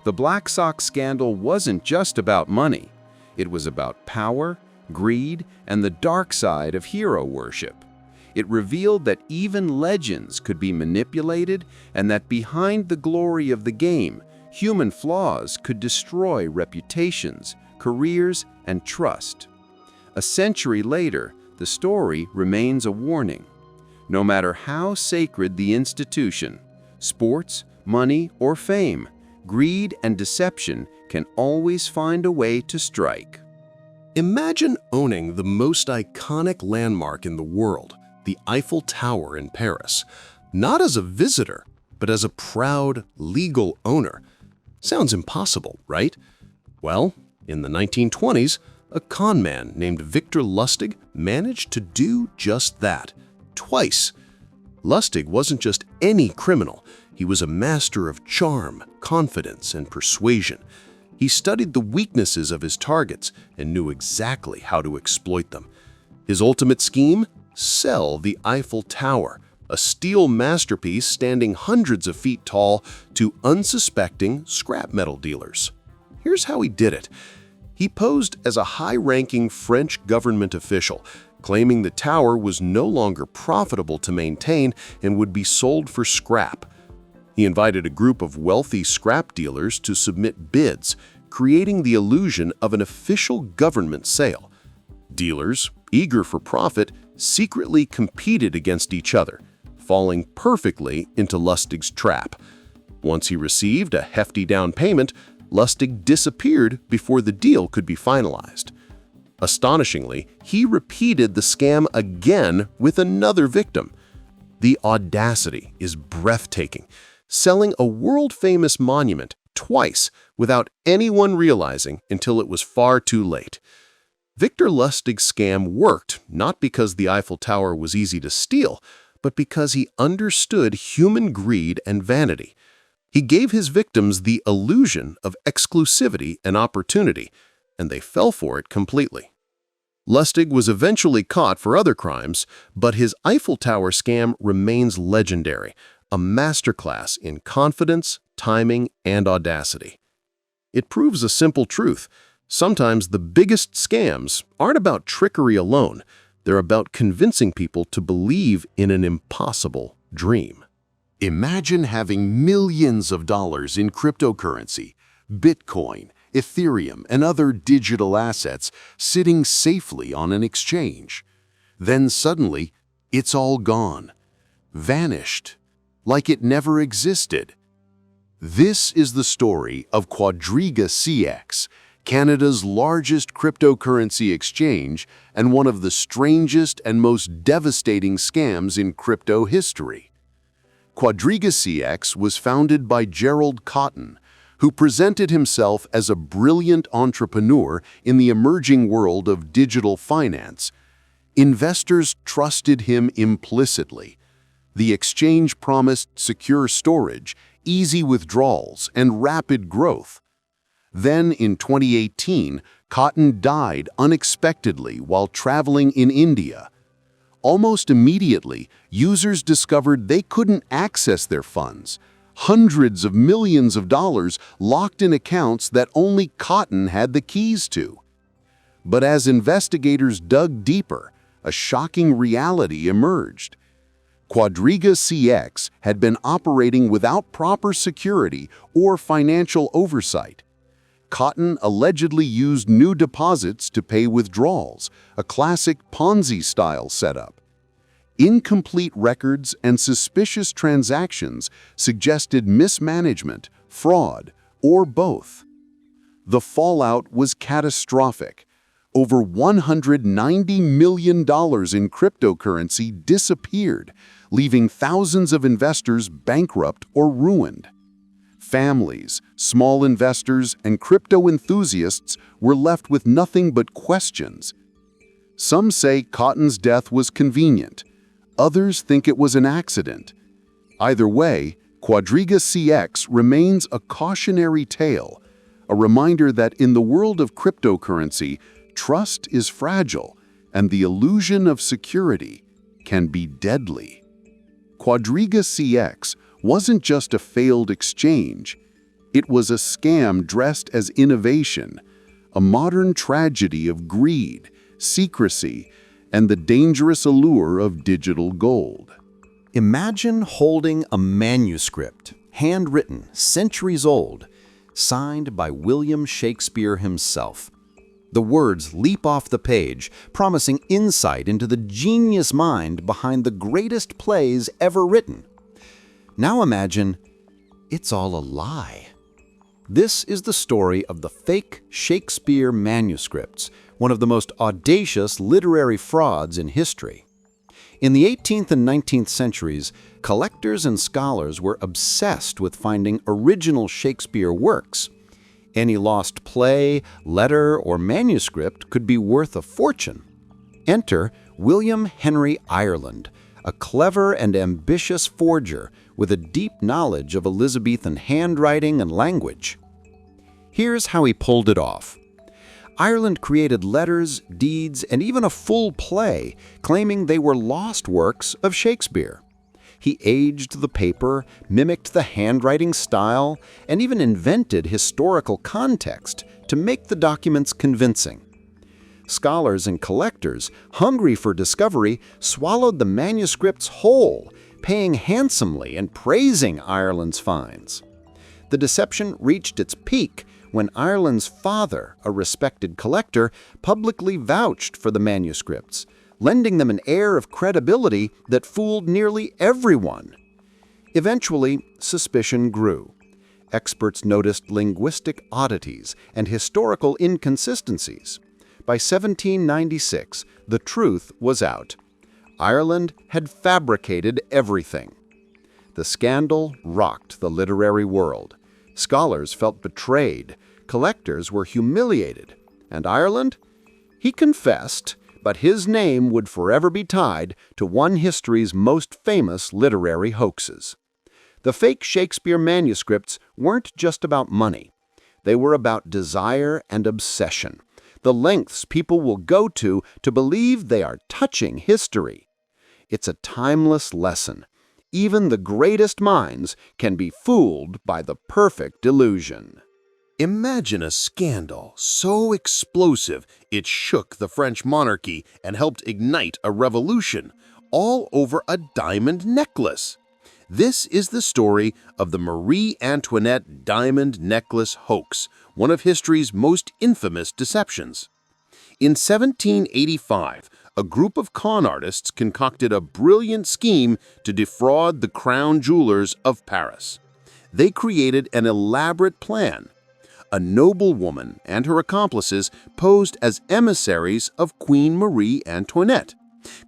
The Black Sox scandal wasn't just about money. It was about power, greed, and the dark side of hero worship. It revealed that even legends could be manipulated, and that behind the glory of the game, human flaws could destroy reputations, careers, and trust. A century later, the story remains a warning. No matter how sacred the institution, sports, money, or fame, Greed and deception can always find a way to strike. Imagine owning the most iconic landmark in the world, the Eiffel Tower in Paris, not as a visitor, but as a proud, legal owner. Sounds impossible, right? Well, in the 1920s, a conman named Victor Lustig managed to do just that, twice. Lustig wasn't just any criminal. He was a master of charm, confidence, and persuasion. He studied the weaknesses of his targets and knew exactly how to exploit them. His ultimate scheme? Sell the Eiffel Tower, a steel masterpiece standing hundreds of feet tall, to unsuspecting scrap metal dealers. Here's how he did it. He posed as a high-ranking French government official, claiming the tower was no longer profitable to maintain and would be sold for scrap. He invited a group of wealthy scrap dealers to submit bids, creating the illusion of an official government sale. Dealers, eager for profit, secretly competed against each other, falling perfectly into Lustig's trap. Once he received a hefty down payment, Lustig disappeared before the deal could be finalized. Astonishingly, he repeated the scam again with another victim. The audacity is breathtaking, selling a world-famous monument twice without anyone realizing until it was far too late. Victor Lustig's scam worked not because the Eiffel Tower was easy to steal, but because he understood human greed and vanity. He gave his victims the illusion of exclusivity and opportunity, and they fell for it completely. Lustig was eventually caught for other crimes, but his Eiffel Tower scam remains legendary, a masterclass in confidence, timing, and audacity. It proves a simple truth. Sometimes the biggest scams aren't about trickery alone. They're about convincing people to believe in an impossible dream. Imagine having millions of dollars in cryptocurrency, Bitcoin, Ethereum, and other digital assets sitting safely on an exchange. Then suddenly, it's all gone, vanished, like it never existed. This is the story of QuadrigaCX, Canada's largest cryptocurrency exchange and one of the strangest and most devastating scams in crypto history. QuadrigaCX was founded by Gerald Cotten, who presented himself as a brilliant entrepreneur in the emerging world of digital finance. Investors trusted him implicitly. The exchange promised secure storage, easy withdrawals, and rapid growth. Then, in 2018, Cotten died unexpectedly while traveling in India. Almost immediately, users discovered they couldn't access their funds. Hundreds of millions of dollars locked in accounts that only Cotten had the keys to. But as investigators dug deeper, a shocking reality emerged. QuadrigaCX had been operating without proper security or financial oversight. Cotten allegedly used new deposits to pay withdrawals, a classic Ponzi-style setup. Incomplete records and suspicious transactions suggested mismanagement, fraud, or both. The fallout was catastrophic. Over $190 million in cryptocurrency disappeared, leaving thousands of investors bankrupt or ruined. Families, small investors, and crypto enthusiasts were left with nothing but questions. Some say Cotten's death was convenient. Others think it was an accident. Either way, QuadrigaCX remains a cautionary tale, a reminder that in the world of cryptocurrency, trust is fragile and the illusion of security can be deadly. QuadrigaCX wasn't just a failed exchange. It was a scam dressed as innovation, a modern tragedy of greed, secrecy, and the dangerous allure of digital gold. Imagine holding a manuscript, handwritten, centuries old, signed by William Shakespeare himself. The words leap off the page, promising insight into the genius mind behind the greatest plays ever written. Now imagine it's all a lie. This is the story of the fake Shakespeare manuscripts, one of the most audacious literary frauds in history. In the 18th and 19th centuries, collectors and scholars were obsessed with finding original Shakespeare works. Any lost play, letter, or manuscript could be worth a fortune. Enter William Henry Ireland, a clever and ambitious forger with a deep knowledge of Elizabethan handwriting and language. Here's how he pulled it off. Ireland created letters, deeds, and even a full play, claiming they were lost works of Shakespeare. He aged the paper, mimicked the handwriting style, and even invented historical context to make the documents convincing. Scholars and collectors, hungry for discovery, swallowed the manuscripts whole, paying handsomely and praising Ireland's finds. The deception reached its peak when Ireland's father, a respected collector, publicly vouched for the manuscripts, lending them an air of credibility that fooled nearly everyone. Eventually, suspicion grew. Experts noticed linguistic oddities and historical inconsistencies. By 1796, the truth was out. Ireland had fabricated everything. The scandal rocked the literary world. Scholars felt betrayed, collectors were humiliated, and Ireland? He confessed, but his name would forever be tied to one history's most famous literary hoaxes. The fake Shakespeare manuscripts weren't just about money. They were about desire and obsession, the lengths people will go to believe they are touching history. It's a timeless lesson. Even the greatest minds can be fooled by the perfect delusion. Imagine a scandal so explosive it shook the French monarchy and helped ignite a revolution, all over a diamond necklace. This is the story of the Marie Antoinette diamond necklace hoax, one of history's most infamous deceptions. In 1785, a group of con artists concocted a brilliant scheme to defraud the crown jewelers of Paris. They created an elaborate plan. A noblewoman and her accomplices posed as emissaries of Queen Marie Antoinette,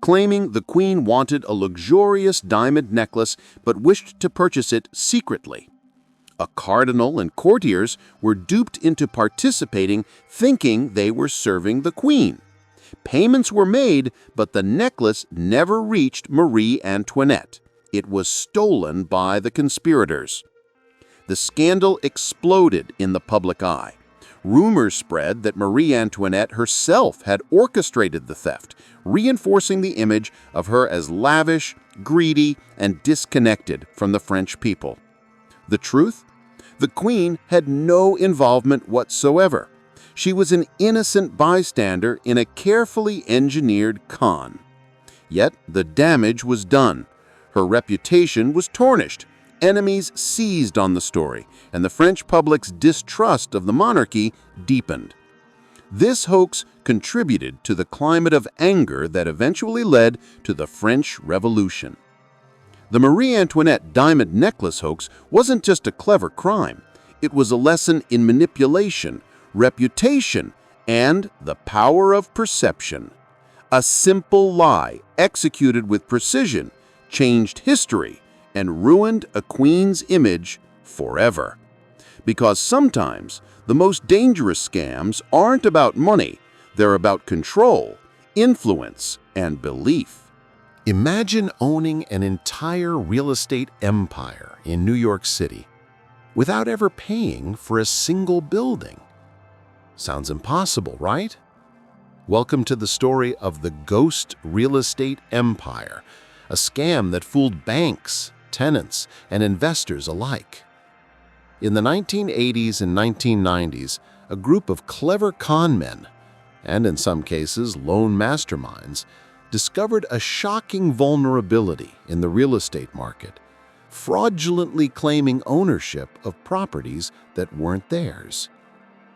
claiming the queen wanted a luxurious diamond necklace but wished to purchase it secretly. A cardinal and courtiers were duped into participating, thinking they were serving the queen. Payments were made, but the necklace never reached Marie Antoinette. It was stolen by the conspirators. The scandal exploded in the public eye. Rumors spread that Marie Antoinette herself had orchestrated the theft, reinforcing the image of her as lavish, greedy, and disconnected from the French people. The truth? The queen had no involvement whatsoever. She was an innocent bystander in a carefully engineered con. Yet the damage was done. Her reputation was tarnished. Enemies seized on the story, and the French public's distrust of the monarchy deepened. This hoax contributed to the climate of anger that eventually led to the French Revolution. The Marie Antoinette diamond necklace hoax wasn't just a clever crime. It was a lesson in manipulation, reputation, and the power of perception. A simple lie executed with precision changed history and ruined a queen's image forever. Because sometimes the most dangerous scams aren't about money, they're about control, influence, and belief. Imagine owning an entire real estate empire in New York City without ever paying for a single building. Sounds impossible, right? Welcome to the story of the Ghost Real Estate Empire, a scam that fooled banks, tenants, and investors alike. In the 1980s and 1990s, a group of clever con men, and in some cases lone masterminds, discovered a shocking vulnerability in the real estate market, fraudulently claiming ownership of properties that weren't theirs.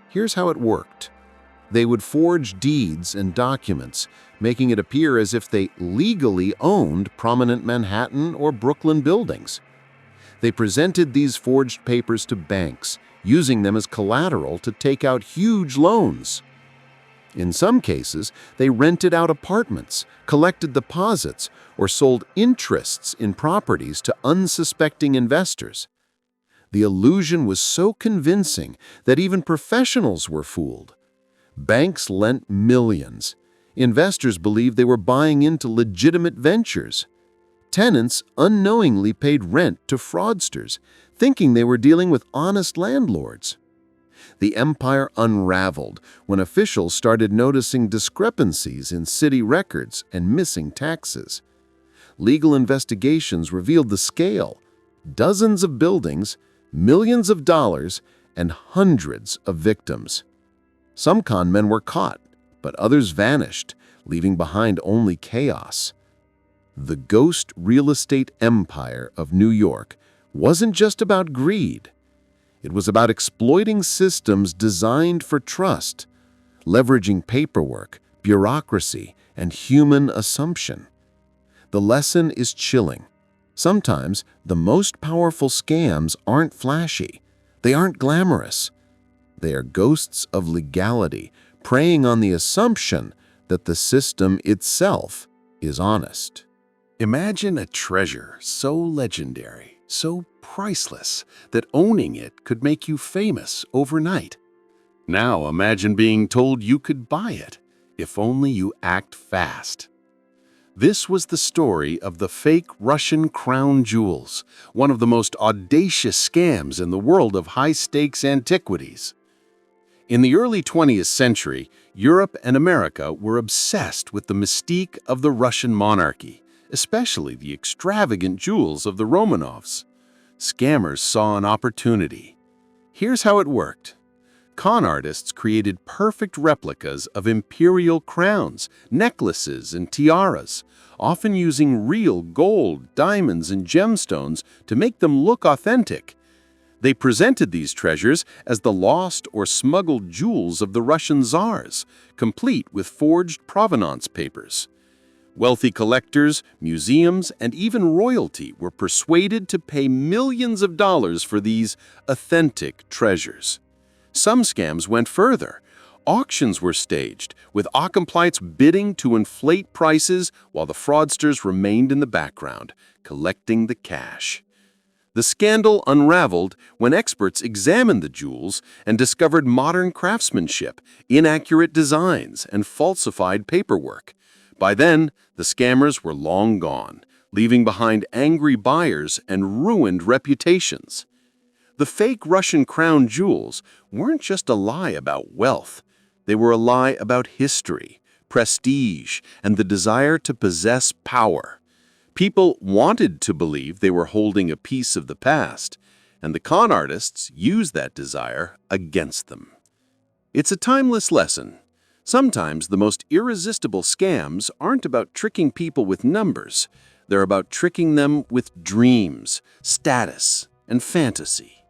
Here's how it worked. They would forge deeds and documents, making it appear as if they legally owned prominent Manhattan or Brooklyn buildings. They presented these forged papers to banks, using them as collateral to take out huge loans. In some cases, they rented out apartments, collected deposits, or sold interests in properties to unsuspecting investors. The illusion was so convincing that even professionals were fooled. Banks lent millions. Investors believed they were buying into legitimate ventures. Tenants unknowingly paid rent to fraudsters, thinking they were dealing with honest landlords. The empire unraveled when officials started noticing discrepancies in city records and missing taxes. Legal investigations revealed the scale: dozens of buildings, millions of dollars, and hundreds of victims. Some con men were caught, but others vanished, leaving behind only chaos. The ghost real estate empire of New York wasn't just about greed. It was about exploiting systems designed for trust, leveraging paperwork, bureaucracy, and human assumption. The lesson is chilling. Sometimes the most powerful scams aren't flashy. They aren't glamorous. They are ghosts of legality, preying on the assumption that the system itself is honest. Imagine a treasure so legendary, so priceless, that owning it could make you famous overnight. Now imagine being told you could buy it, if only you act fast. This was the story of the fake Russian crown jewels, one of the most audacious scams in the world of high-stakes antiquities. In the early 20th century, Europe and America were obsessed with the mystique of the Russian monarchy, especially the extravagant jewels of the Romanovs. Scammers saw an opportunity. Here's how it worked. Con artists created perfect replicas of imperial crowns, necklaces, and tiaras, often using real gold, diamonds, and gemstones to make them look authentic. They presented these treasures as the lost or smuggled jewels of the Russian czars, complete with forged provenance papers. Wealthy collectors, museums, and even royalty were persuaded to pay millions of dollars for these authentic treasures. Some scams went further. Auctions were staged, with accomplices bidding to inflate prices while the fraudsters remained in the background, collecting the cash. The scandal unraveled when experts examined the jewels and discovered modern craftsmanship, inaccurate designs, and falsified paperwork. By then, the scammers were long gone, leaving behind angry buyers and ruined reputations. The fake Russian crown jewels weren't just a lie about wealth. They were a lie about history, prestige, and the desire to possess power. People wanted to believe they were holding a piece of the past, and the con artists used that desire against them. It's a timeless lesson. Sometimes the most irresistible scams aren't about tricking people with numbers. They're about tricking them with dreams, status, and fantasy.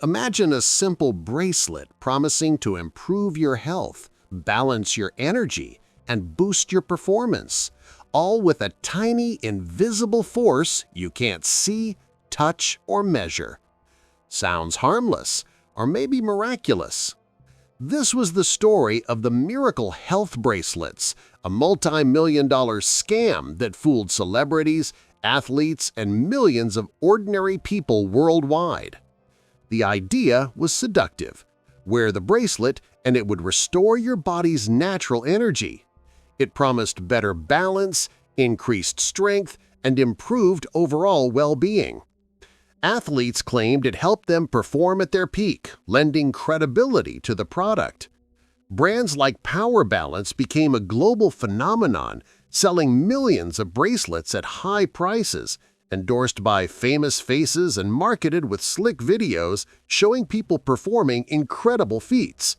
Imagine a simple bracelet promising to improve your health, balance your energy, and boost your performance, all with a tiny, invisible force you can't see, touch, or measure. Sounds harmless, or maybe miraculous. This was the story of the Miracle Health Bracelets, a multi-million-dollar scam that fooled celebrities, athletes, and millions of ordinary people worldwide. The idea was seductive. Wear the bracelet and it would restore your body's natural energy. It promised better balance, increased strength, and improved overall well-being. Athletes claimed it helped them perform at their peak, lending credibility to the product. Brands like Power Balance became a global phenomenon, selling millions of bracelets at high prices, endorsed by famous faces and marketed with slick videos showing people performing incredible feats.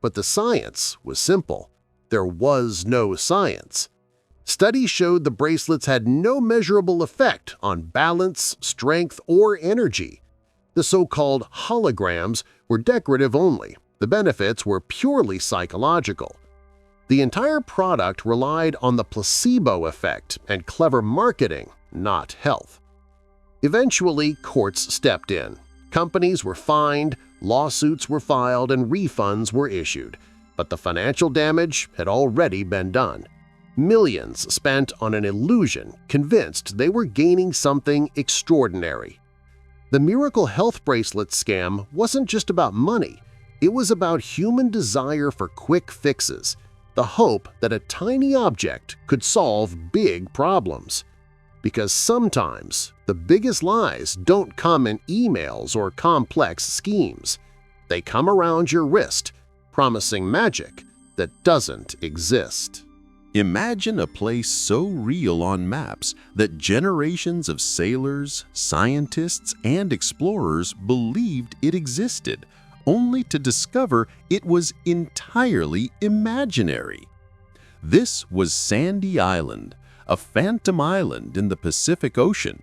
But the science was simple. There was no science. Studies showed the bracelets had no measurable effect on balance, strength, or energy. The so-called holograms were decorative only. The benefits were purely psychological. The entire product relied on the placebo effect and clever marketing, not health. Eventually, courts stepped in. Companies were fined, Lawsuits were filed and refunds were issued, but the financial damage had already been done. Millions spent on an illusion, convinced they were gaining something extraordinary. The miracle health bracelet scam wasn't just about money. It was about human desire for quick fixes, the hope that a tiny object could solve big problems. Because sometimes the biggest lies don't come in emails or complex schemes. They come around your wrist, promising magic that doesn't exist. Imagine a place so real on maps that generations of sailors, scientists, and explorers believed it existed, only to discover it was entirely imaginary. This was Sandy Island, a phantom island in the Pacific Ocean.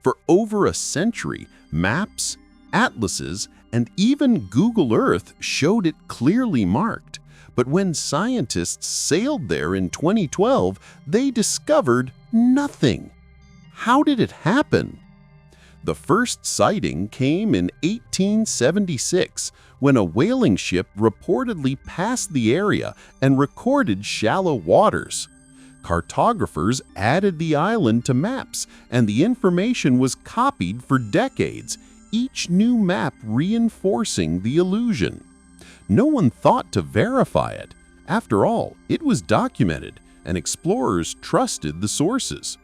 For over a century, maps, atlases, and even Google Earth showed it clearly marked. But when scientists sailed there in 2012, they discovered nothing. How did it happen? The first sighting came in 1876 when a whaling ship reportedly passed the area and recorded shallow waters. Cartographers added the island to maps, and the information was copied for decades, each new map reinforcing the illusion. No one thought to verify it. After all, it was documented, and explorers trusted the sources.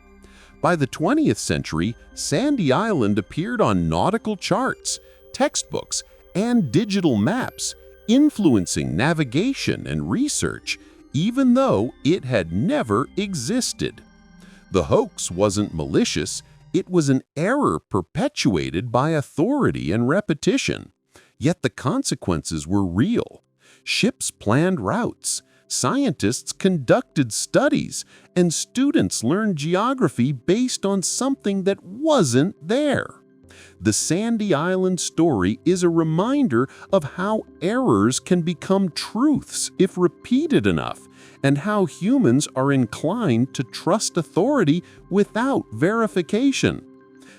By the 20th century, Sandy Island appeared on nautical charts, textbooks, and digital maps, influencing navigation and research, even though it had never existed. The hoax wasn't malicious, it was an error perpetuated by authority and repetition. Yet the consequences were real. Ships planned routes, scientists conducted studies, and students learned geography based on something that wasn't there. The Sandy Island story is a reminder of how errors can become truths if repeated enough, and how humans are inclined to trust authority without verification.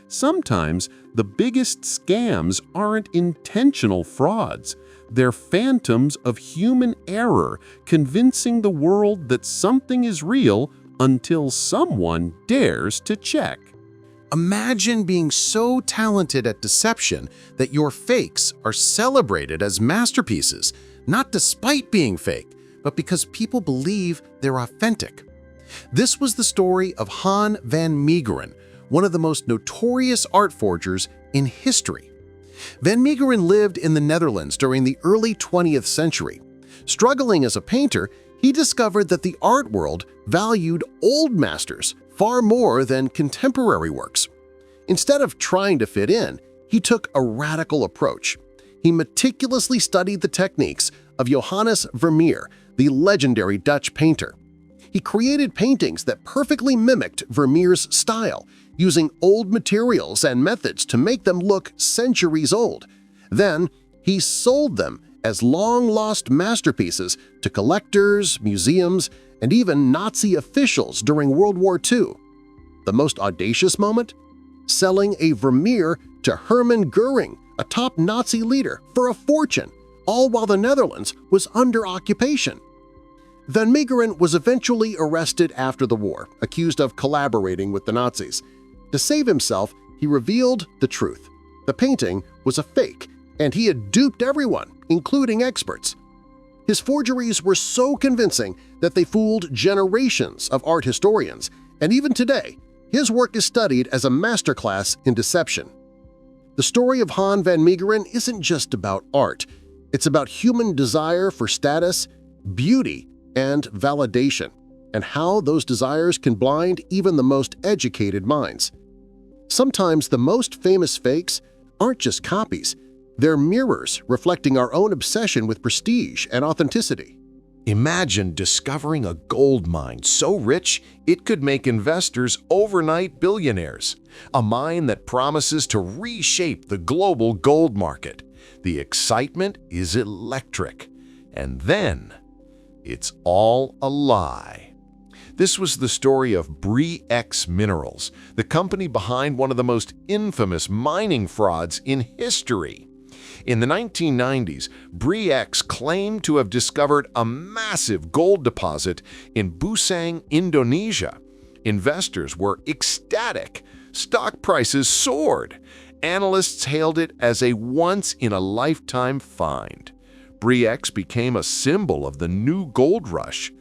Sometimes the biggest scams aren't intentional frauds. They're phantoms of human error convincing the world that something is real until someone dares to check. Imagine being so talented at deception that your fakes are celebrated as masterpieces, not despite being fake, but because people believe they're authentic. This was the story of Han van Meegeren, one of the most notorious art forgers in history. Van Meegeren lived in the Netherlands during the early 20th century. Struggling as a painter, he discovered that the art world valued old masters far more than contemporary works. Instead of trying to fit in, he took a radical approach. He meticulously studied the techniques of Johannes Vermeer, the legendary Dutch painter. He created paintings that perfectly mimicked Vermeer's style, using old materials and methods to make them look centuries old. Then, he sold them as long-lost masterpieces to collectors, museums, and even Nazi officials during World War II. The most audacious moment? Selling a Vermeer to Hermann Göring, a top Nazi leader, for a fortune, all while the Netherlands was under occupation. Van Meegeren was eventually arrested after the war, accused of collaborating with the Nazis. To save himself, he revealed the truth. The painting was a fake, and he had duped everyone, including experts. His forgeries were so convincing that they fooled generations of art historians, and even today, his work is studied as a masterclass in deception. The story of Han van Meegeren isn't just about art. It's about human desire for status, beauty, and validation, and how those desires can blind even the most educated minds. Sometimes the most famous fakes aren't just copies, they're mirrors reflecting our own obsession with prestige and authenticity. Imagine discovering a gold mine so rich it could make investors overnight billionaires, a mine that promises to reshape the global gold market. The excitement is electric. And then, it's all a lie. This was the story of Bre-X Minerals, the company behind one of the most infamous mining frauds in history. In the 1990s, Bre-X claimed to have discovered a massive gold deposit in Busang, Indonesia. Investors were ecstatic. Stock prices soared. Analysts hailed it as a once-in-a-lifetime find. Bre-X became a symbol of the new gold rush.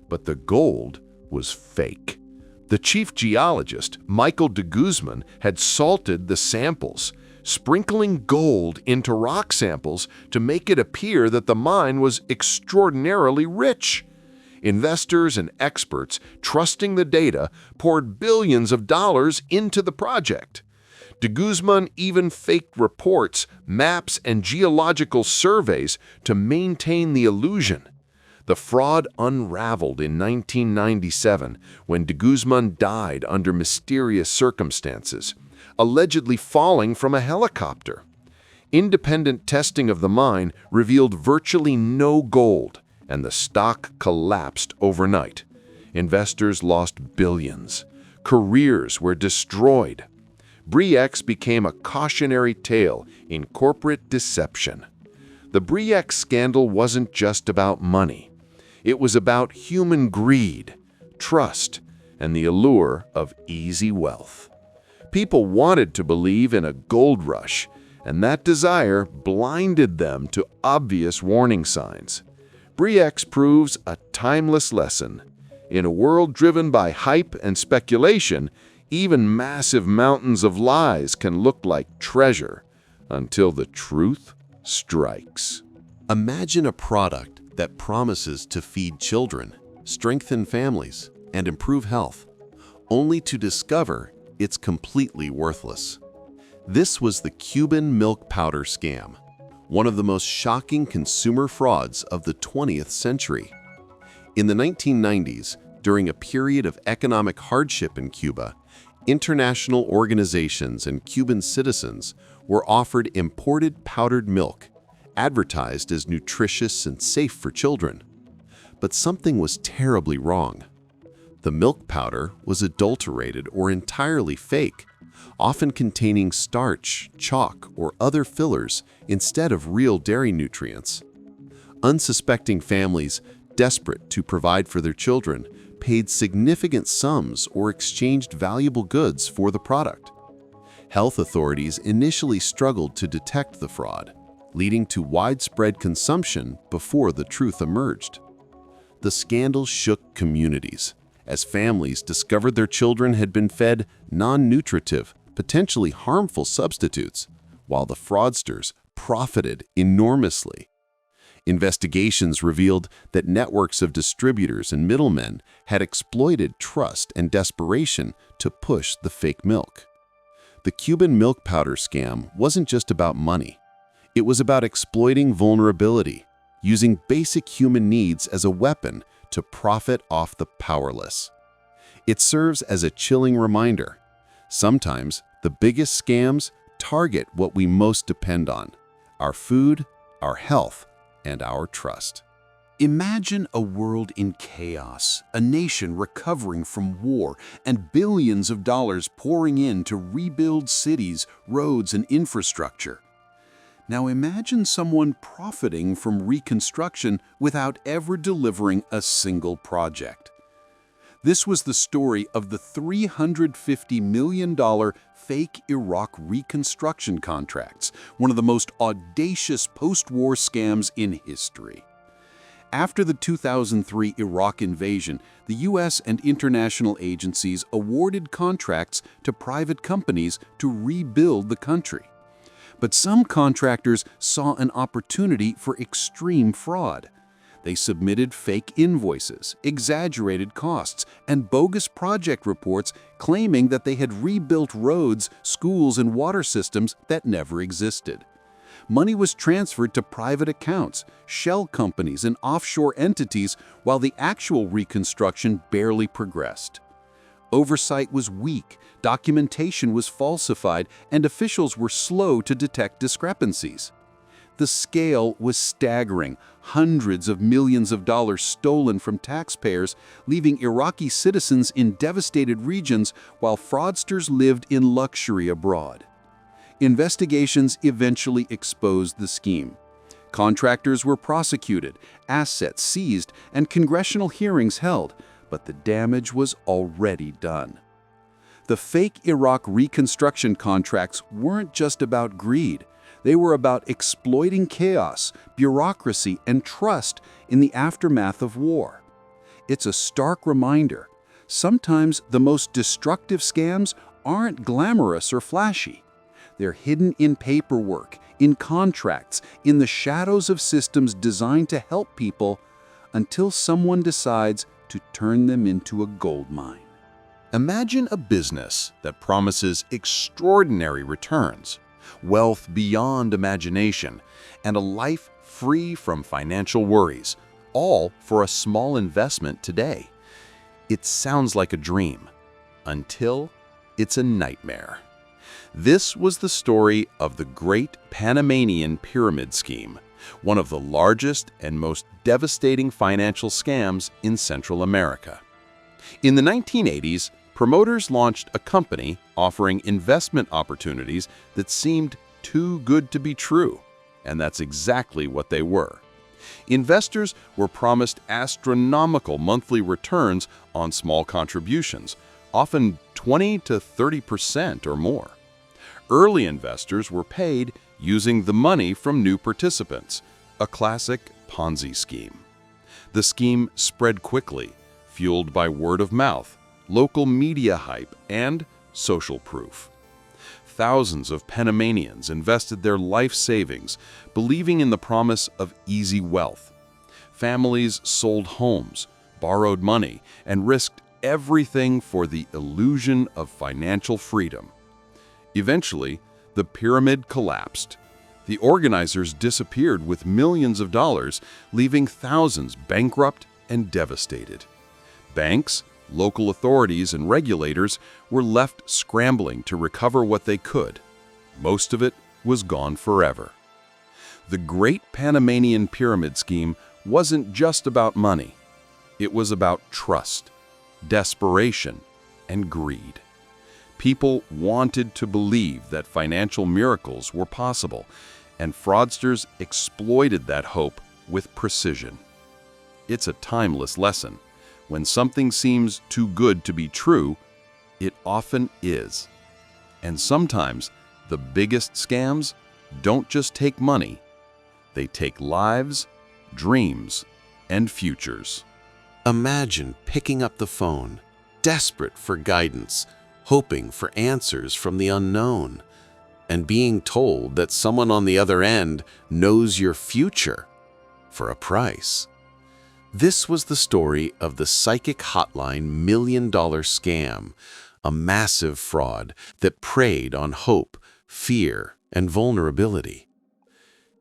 But the gold was fake. The chief geologist, Michael de Guzman, had salted the samples, sprinkling gold into rock samples to make it appear that the mine was extraordinarily rich. Investors and experts, trusting the data, poured billions of dollars into the project. De Guzman even faked reports, maps, and geological surveys to maintain the illusion. The fraud unraveled in 1997 when de Guzman died under mysterious circumstances, allegedly falling from a helicopter. Independent testing of the mine revealed virtually no gold, and the stock collapsed overnight. Investors lost billions. Careers were destroyed. Bre-X became a cautionary tale in corporate deception. The Bre-X scandal wasn't just about money. It was about human greed, trust, and the allure of easy wealth. People wanted to believe in a gold rush, and that desire blinded them to obvious warning signs. Bre-X proves a timeless lesson. In a world driven by hype and speculation, even massive mountains of lies can look like treasure until the truth strikes. Imagine a product that promises to feed children, strengthen families, and improve health, only to discover it's completely worthless. This was the Cuban milk powder scam, one of the most shocking consumer frauds of the 20th century. In the 1990s, during a period of economic hardship in Cuba, international organizations and Cuban citizens were offered imported powdered milk, advertised as nutritious and safe for children. But something was terribly wrong. The milk powder was adulterated or entirely fake, often containing starch, chalk, or other fillers instead of real dairy nutrients. Unsuspecting families, desperate to provide for their children, paid significant sums or exchanged valuable goods for the product. Health authorities initially struggled to detect the fraud, leading to widespread consumption before the truth emerged. The scandal shook communities, as families discovered their children had been fed non-nutritive, potentially harmful substitutes, while the fraudsters profited enormously. Investigations revealed that networks of distributors and middlemen had exploited trust and desperation to push the fake milk. The Cuban milk powder scam wasn't just about money. It was about exploiting vulnerability, using basic human needs as a weapon to profit off the powerless. It serves as a chilling reminder. Sometimes the biggest scams target what we most depend on: our food, our health, and our trust. Imagine a world in chaos, a nation recovering from war, and billions of dollars pouring in to rebuild cities, roads, and infrastructure. Now imagine someone profiting from Reconstruction without ever delivering a single project. This was the story of the $350 million fake Iraq Reconstruction contracts, one of the most audacious post-war scams in history. After the 2003 Iraq invasion, the U.S. and international agencies awarded contracts to private companies to rebuild the country. But some contractors saw an opportunity for extreme fraud. They submitted fake invoices, exaggerated costs, and bogus project reports claiming that they had rebuilt roads, schools, and water systems that never existed. Money was transferred to private accounts, shell companies, and offshore entities, while the actual reconstruction barely progressed. Oversight was weak, documentation was falsified, and officials were slow to detect discrepancies. The scale was staggering, hundreds of millions of dollars stolen from taxpayers, leaving Iraqi citizens in devastated regions while fraudsters lived in luxury abroad. Investigations eventually exposed the scheme. Contractors were prosecuted, assets seized, and congressional hearings held, but the damage was already done. The fake Iraq Reconstruction contracts weren't just about greed. They were about exploiting chaos, bureaucracy, and trust in the aftermath of war. It's a stark reminder. Sometimes the most destructive scams aren't glamorous or flashy. They're hidden in paperwork, in contracts, in the shadows of systems designed to help people until someone decides to turn them into a gold mine. Imagine a business that promises extraordinary returns, wealth beyond imagination, and a life free from financial worries, all for a small investment today. It sounds like a dream, until it's a nightmare. This was the story of the Great Panamanian Pyramid Scheme, one of the largest and most devastating financial scams in Central America. In the 1980s, promoters launched a company offering investment opportunities that seemed too good to be true, and that's exactly what they were. Investors were promised astronomical monthly returns on small contributions, often 20 to 30% or more. Early investors were paid using the money from new participants, a classic Ponzi scheme. The scheme spread quickly, fueled by word of mouth, local media hype, and social proof. Thousands of Panamanians invested their life savings, believing in the promise of easy wealth. Families sold homes, borrowed money, and risked everything for the illusion of financial freedom. Eventually, the pyramid collapsed. The organizers disappeared with millions of dollars, leaving thousands bankrupt and devastated. Banks, local authorities, and regulators were left scrambling to recover what they could. Most of it was gone forever. The Great Panamanian Pyramid Scheme wasn't just about money. It was about trust, desperation, and greed. People wanted to believe that financial miracles were possible, and fraudsters exploited that hope with precision. It's a timeless lesson. When something seems too good to be true, it often is. And sometimes the biggest scams don't just take money, they take lives, dreams, and futures. Imagine picking up the phone, desperate for guidance, hoping for answers from the unknown, and being told that someone on the other end knows your future for a price. This was the story of the Psychic Hotline $1 million scam, a massive fraud that preyed on hope, fear, and vulnerability.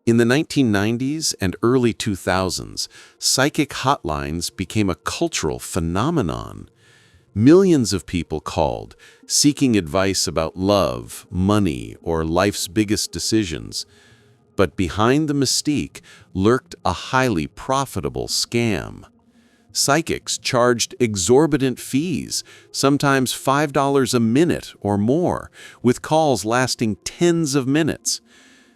In the 1990s and early 2000s, psychic hotlines became a cultural phenomenon. Millions of people called, seeking advice about love, money, or life's biggest decisions. But behind the mystique lurked a highly profitable scam. Psychics charged exorbitant fees, sometimes $5 a minute or more, with calls lasting tens of minutes.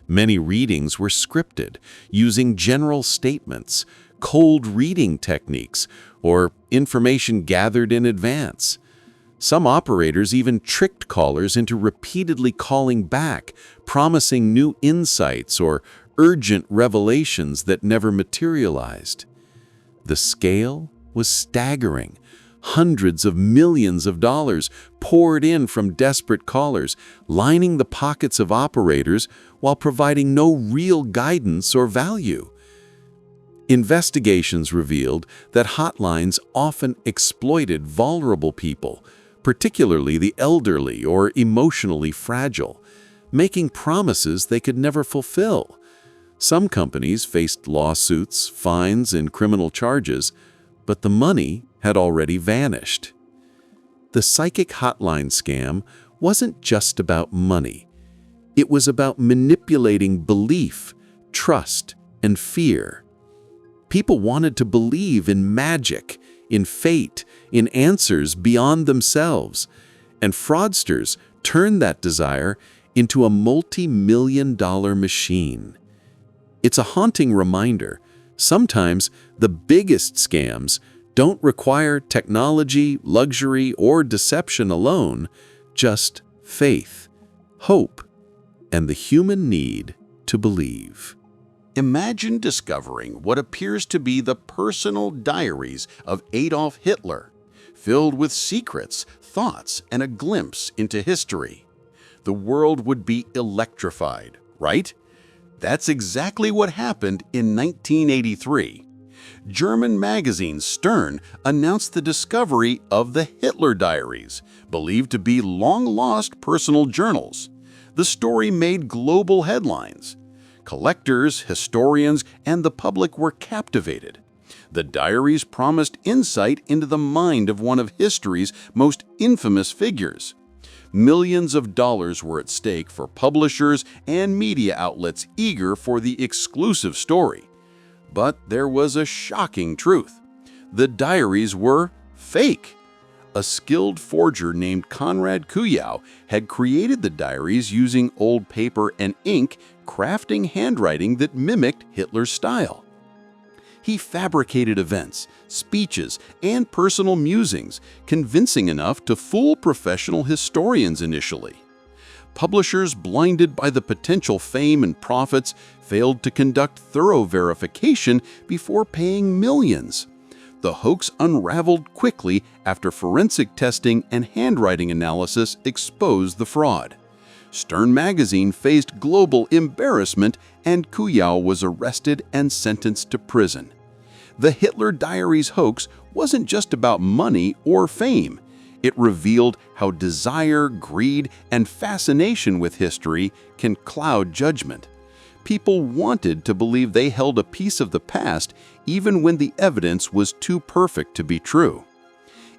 Many readings were scripted, using general statements, cold reading techniques, or information gathered in advance. Some operators even tricked callers into repeatedly calling back, promising new insights or urgent revelations that never materialized. The scale was staggering. Hundreds of millions of dollars poured in from desperate callers, lining the pockets of operators while providing no real guidance or value. Investigations revealed that hotlines often exploited vulnerable people, particularly the elderly or emotionally fragile, making promises they could never fulfill. Some companies faced lawsuits, fines, and criminal charges, but the money had already vanished. The psychic hotline scam wasn't just about money. It was about manipulating belief, trust, and fear. People wanted to believe in magic, in fate, in answers beyond themselves, and fraudsters turned that desire into a multi-million-dollar machine. It's a haunting reminder. Sometimes the biggest scams don't require technology, luxury, or deception alone, just faith, hope, and the human need to believe. Imagine discovering what appears to be the personal diaries of Adolf Hitler, filled with secrets, thoughts, and a glimpse into history. The world would be electrified, right? That's exactly what happened in 1983. German magazine Stern announced the discovery of the Hitler diaries, believed to be long-lost personal journals. The story made global headlines. Collectors, historians, and the public were captivated. The diaries promised insight into the mind of one of history's most infamous figures. Millions of dollars were at stake for publishers and media outlets eager for the exclusive story. But there was a shocking truth. The diaries were fake. A skilled forger named Konrad Kujau had created the diaries using old paper and ink, crafting handwriting that mimicked Hitler's style. He fabricated events, speeches, and personal musings, convincing enough to fool professional historians initially. Publishers, blinded by the potential fame and profits, failed to conduct thorough verification before paying millions. The hoax unraveled quickly after forensic testing and handwriting analysis exposed the fraud. Stern magazine faced global embarrassment, and Kujau was arrested and sentenced to prison. The Hitler Diaries hoax wasn't just about money or fame. It revealed how desire, greed, and fascination with history can cloud judgment. People wanted to believe they held a piece of the past even when the evidence was too perfect to be true.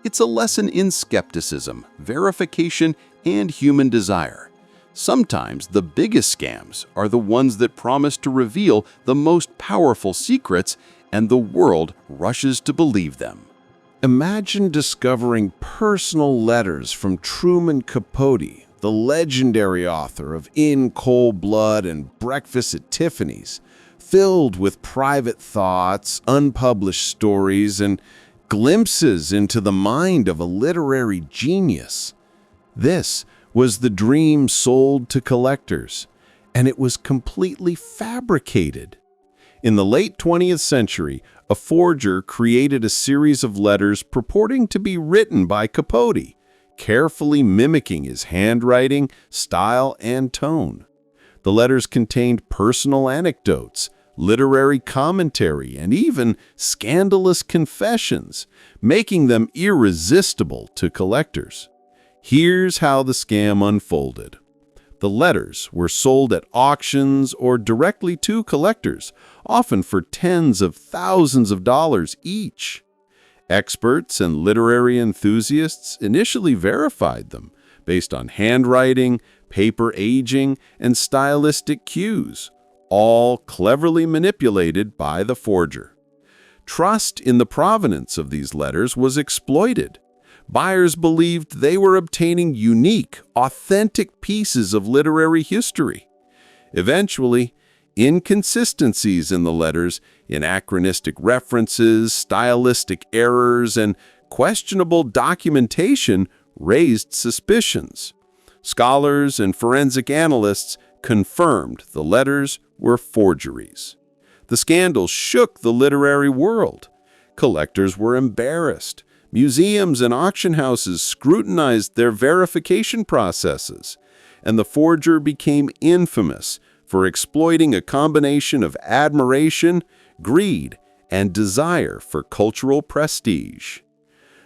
It's a lesson in skepticism, verification, and human desire. Sometimes the biggest scams are the ones that promise to reveal the most powerful secrets, and the world rushes to believe them. Imagine discovering personal letters from Truman Capote, the legendary author of In Cold Blood and Breakfast at Tiffany's, filled with private thoughts, unpublished stories, and glimpses into the mind of a literary genius. This was the dream sold to collectors, and it was completely fabricated. In the late 20th century, a forger created a series of letters purporting to be written by Capote, carefully mimicking his handwriting, style, and tone. The letters contained personal anecdotes, literary commentary, and even scandalous confessions, making them irresistible to collectors. Here's how the scam unfolded. The letters were sold at auctions or directly to collectors, often for tens of thousands of dollars each. Experts and literary enthusiasts initially verified them based on handwriting, paper aging, and stylistic cues, all cleverly manipulated by the forger. Trust in the provenance of these letters was exploited. Buyers believed they were obtaining unique, authentic pieces of literary history. Eventually, inconsistencies in the letters, anachronistic references, stylistic errors, and questionable documentation raised suspicions. Scholars and forensic analysts confirmed the letters were forgeries. The scandal shook the literary world. Collectors were embarrassed. Museums and auction houses scrutinized their verification processes, and the forger became infamous for exploiting a combination of admiration, greed, and desire for cultural prestige.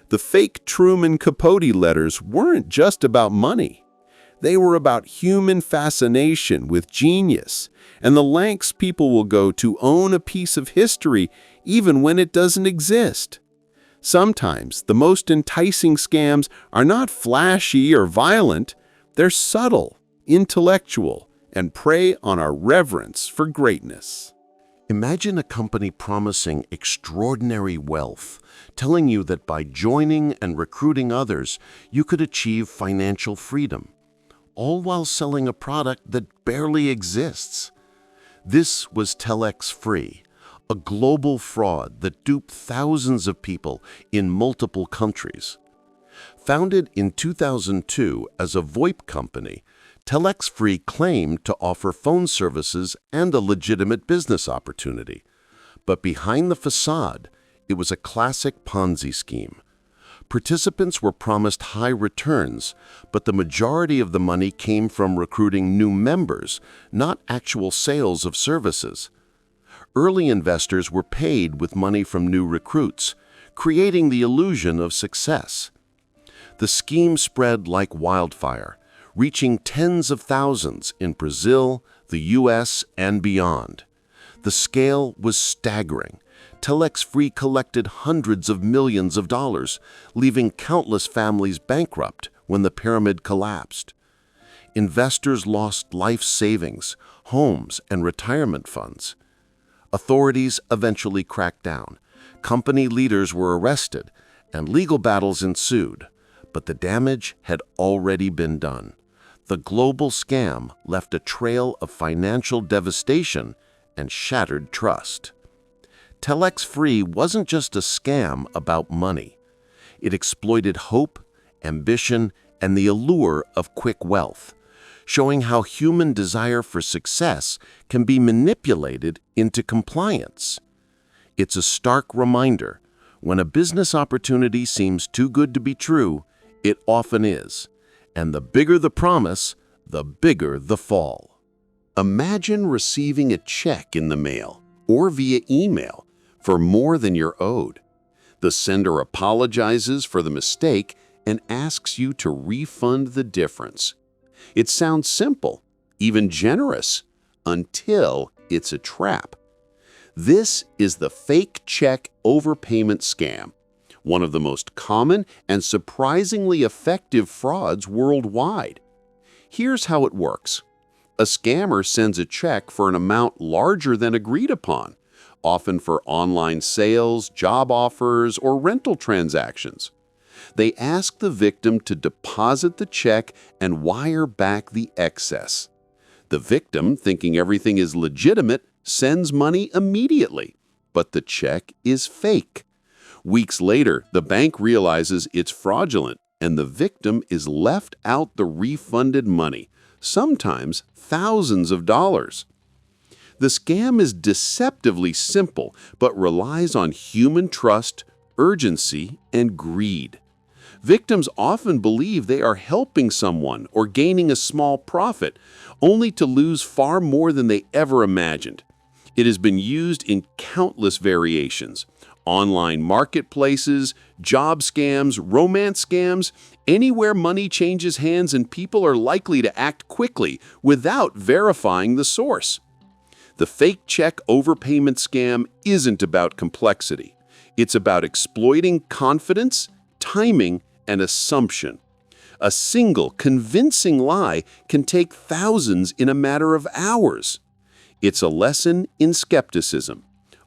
The fake Truman Capote letters weren't just about money. They were about human fascination with genius and the lengths people will go to own a piece of history even when it doesn't exist. Sometimes the most enticing scams are not flashy or violent. They're subtle, intellectual, and prey on our reverence for greatness. Imagine a company promising extraordinary wealth, telling you that by joining and recruiting others, you could achieve financial freedom. all while selling a product that barely exists. This was Telex-Free, a global fraud that duped thousands of people in multiple countries. Founded in 2002 as a VoIP company, Telex-Free claimed to offer phone services and a legitimate business opportunity. But behind the facade, it was a classic Ponzi scheme. Participants were promised high returns, but the majority of the money came from recruiting new members, not actual sales of services. Early investors were paid with money from new recruits, creating the illusion of success. The scheme spread like wildfire, reaching tens of thousands in Brazil, the US, and beyond. The scale was staggering. Telex-Free collected hundreds of millions of dollars, leaving countless families bankrupt when the pyramid collapsed. Investors lost life savings, homes, and retirement funds. Authorities eventually cracked down. Company leaders were arrested, and legal battles ensued. But the damage had already been done. The global scam left a trail of financial devastation and shattered trust. Telex-Free wasn't just a scam about money. It exploited hope, ambition, and the allure of quick wealth, showing how human desire for success can be manipulated into compliance. It's a stark reminder, when a business opportunity seems too good to be true, it often is. And the bigger the promise, the bigger the fall. Imagine receiving a check in the mail or via email for more than you're owed. The sender apologizes for the mistake and asks you to refund the difference. It sounds simple, even generous, until it's a trap. This is the fake check overpayment scam, one of the most common and surprisingly effective frauds worldwide. Here's how it works. A scammer sends a check for an amount larger than agreed upon, often for online sales, job offers, or rental transactions. They ask the victim to deposit the check and wire back the excess. The victim, thinking everything is legitimate, sends money immediately, but the check is fake. Weeks later, the bank realizes it's fraudulent, and the victim is left out the refunded money, sometimes thousands of dollars. The scam is deceptively simple, but relies on human trust, urgency, and greed. Victims often believe they are helping someone or gaining a small profit, only to lose far more than they ever imagined. It has been used in countless variations: online marketplaces, job scams, romance scams, anywhere money changes hands and people are likely to act quickly without verifying the source. The fake check overpayment scam isn't about complexity. It's about exploiting confidence, timing, and assumption. A single convincing lie can take thousands in a matter of hours. It's a lesson in skepticism.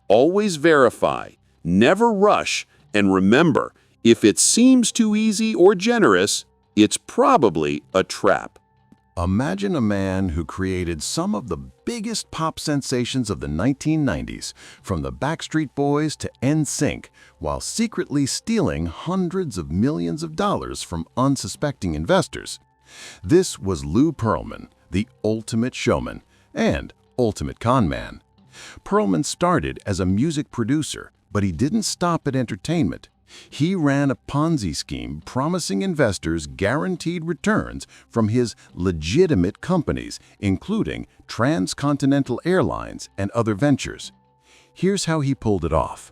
Always verify, never rush, and remember, if it seems too easy or generous, it's probably a trap. Imagine a man who created some of the biggest pop sensations of the 1990s, from the Backstreet Boys to NSYNC, while secretly stealing hundreds of millions of dollars from unsuspecting investors. This was Lou Pearlman, the ultimate showman and ultimate con man. Pearlman started as a music producer, but he didn't stop at entertainment. He ran a Ponzi scheme promising investors guaranteed returns from his legitimate companies, including Transcontinental Airlines and other ventures. Here's how he pulled it off.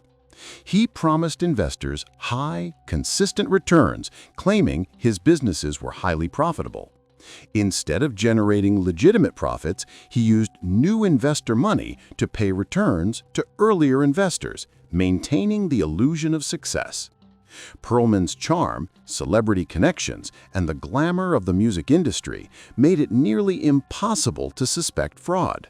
He promised investors high, consistent returns, claiming his businesses were highly profitable. Instead of generating legitimate profits, he used new investor money to pay returns to earlier investors, maintaining the illusion of success. Pearlman's charm, celebrity connections, and the glamour of the music industry made it nearly impossible to suspect fraud.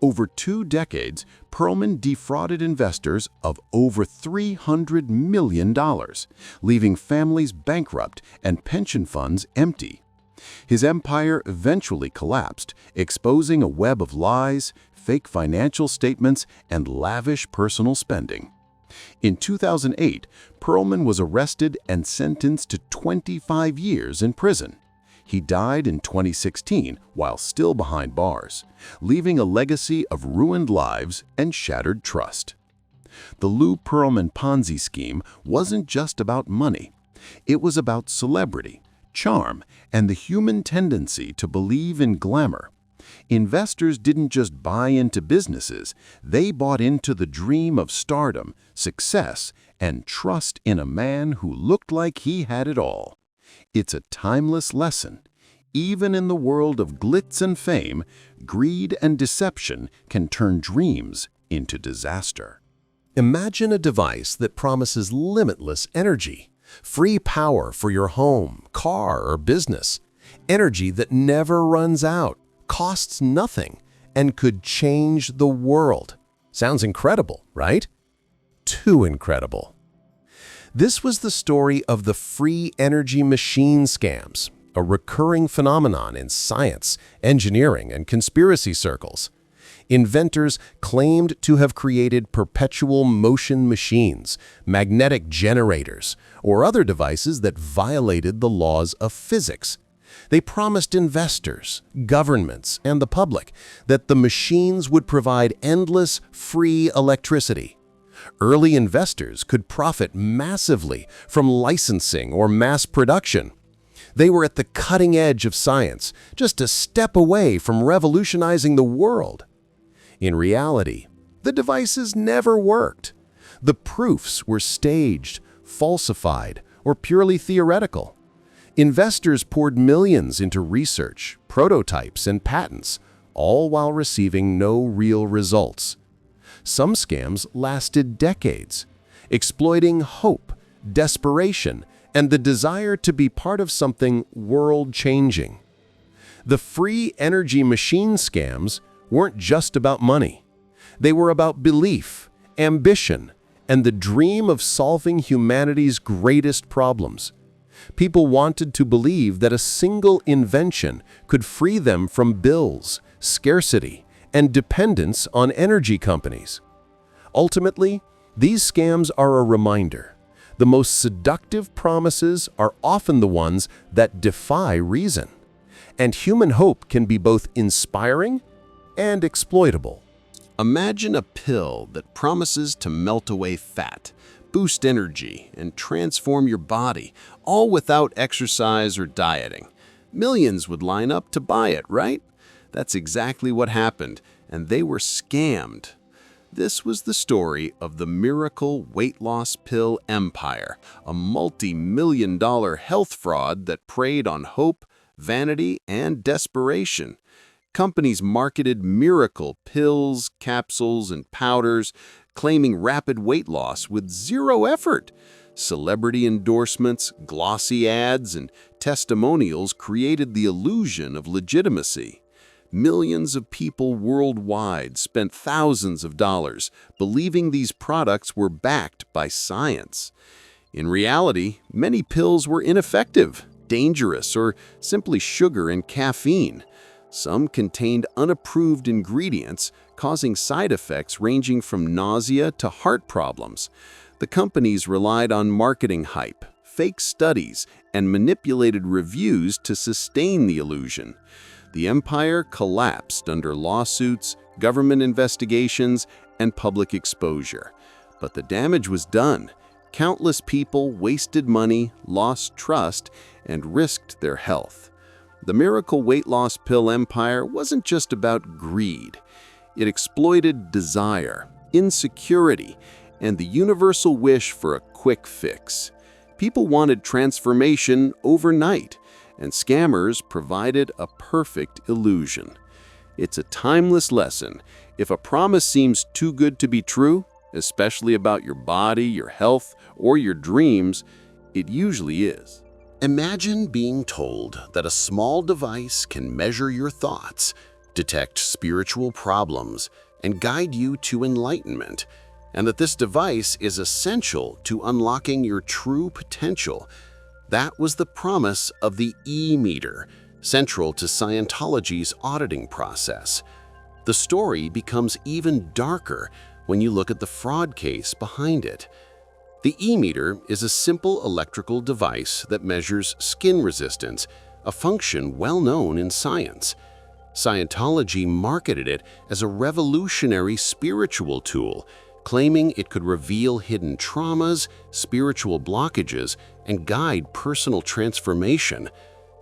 Over 2 decades, Pearlman defrauded investors of over $300 million, leaving families bankrupt and pension funds empty. His empire eventually collapsed, exposing a web of lies, fake financial statements, and lavish personal spending. In 2008, Perlman was arrested and sentenced to 25 years in prison. He died in 2016 while still behind bars, leaving a legacy of ruined lives and shattered trust. The Lou Pearlman Ponzi scheme wasn't just about money. It was about celebrity, charm, and the human tendency to believe in glamour. Investors didn't just buy into businesses, they bought into the dream of stardom, success, and trust in a man who looked like he had it all. It's a timeless lesson. Even in the world of glitz and fame, greed and deception can turn dreams into disaster. Imagine a device that promises limitless energy, free power for your home, car, or business, energy that never runs out, costs nothing, and could change the world. Sounds incredible, right? Too incredible. This was the story of the free energy machine scams, a recurring phenomenon in science, engineering, and conspiracy circles. Inventors claimed to have created perpetual motion machines, magnetic generators, or other devices that violated the laws of physics. They promised investors, governments, and the public that the machines would provide endless, free electricity. Early investors could profit massively from licensing or mass production. They were at the cutting edge of science, just a step away from revolutionizing the world. In reality, the devices never worked. The proofs were staged, falsified, or purely theoretical. Investors poured millions into research, prototypes, and patents, all while receiving no real results. Some scams lasted decades, exploiting hope, desperation, and the desire to be part of something world-changing. The free energy machine scams weren't just about money. They were about belief, ambition, and the dream of solving humanity's greatest problems. People wanted to believe that a single invention could free them from bills, scarcity, and dependence on energy companies. Ultimately, these scams are a reminder. The most seductive promises are often the ones that defy reason. And human hope can be both inspiring and exploitable. Imagine a pill that promises to melt away fat, boost energy, and transform your body, all without exercise or dieting. Millions would line up to buy it, right? That's exactly what happened, and they were scammed. This was the story of the miracle weight loss pill empire, a multi-million-dollar health fraud that preyed on hope, vanity, and desperation. Companies marketed miracle pills, capsules, and powders, claiming rapid weight loss with zero effort. Celebrity endorsements, glossy ads, and testimonials created the illusion of legitimacy. Millions of people worldwide spent thousands of dollars believing these products were backed by science. In reality, many pills were ineffective, dangerous, or simply sugar and caffeine. Some contained unapproved ingredients, causing side effects ranging from nausea to heart problems. The companies relied on marketing hype, fake studies, and manipulated reviews to sustain the illusion. The empire collapsed under lawsuits, government investigations, and public exposure. But the damage was done. Countless people wasted money, lost trust, and risked their health. The miracle weight loss pill empire wasn't just about greed. It exploited desire, insecurity, and the universal wish for a quick fix. People wanted transformation overnight, and scammers provided a perfect illusion. It's a timeless lesson. If a promise seems too good to be true, especially about your body, your health, or your dreams, it usually is. Imagine being told that a small device can measure your thoughts, detect spiritual problems, and guide you to enlightenment, and that this device is essential to unlocking your true potential. That was the promise of the e-meter, central to Scientology's auditing process. The story becomes even darker when you look at the fraud case behind it. The e-meter is a simple electrical device that measures skin resistance, a function well known in science. Scientology marketed it as a revolutionary spiritual tool, claiming it could reveal hidden traumas, spiritual blockages, and guide personal transformation.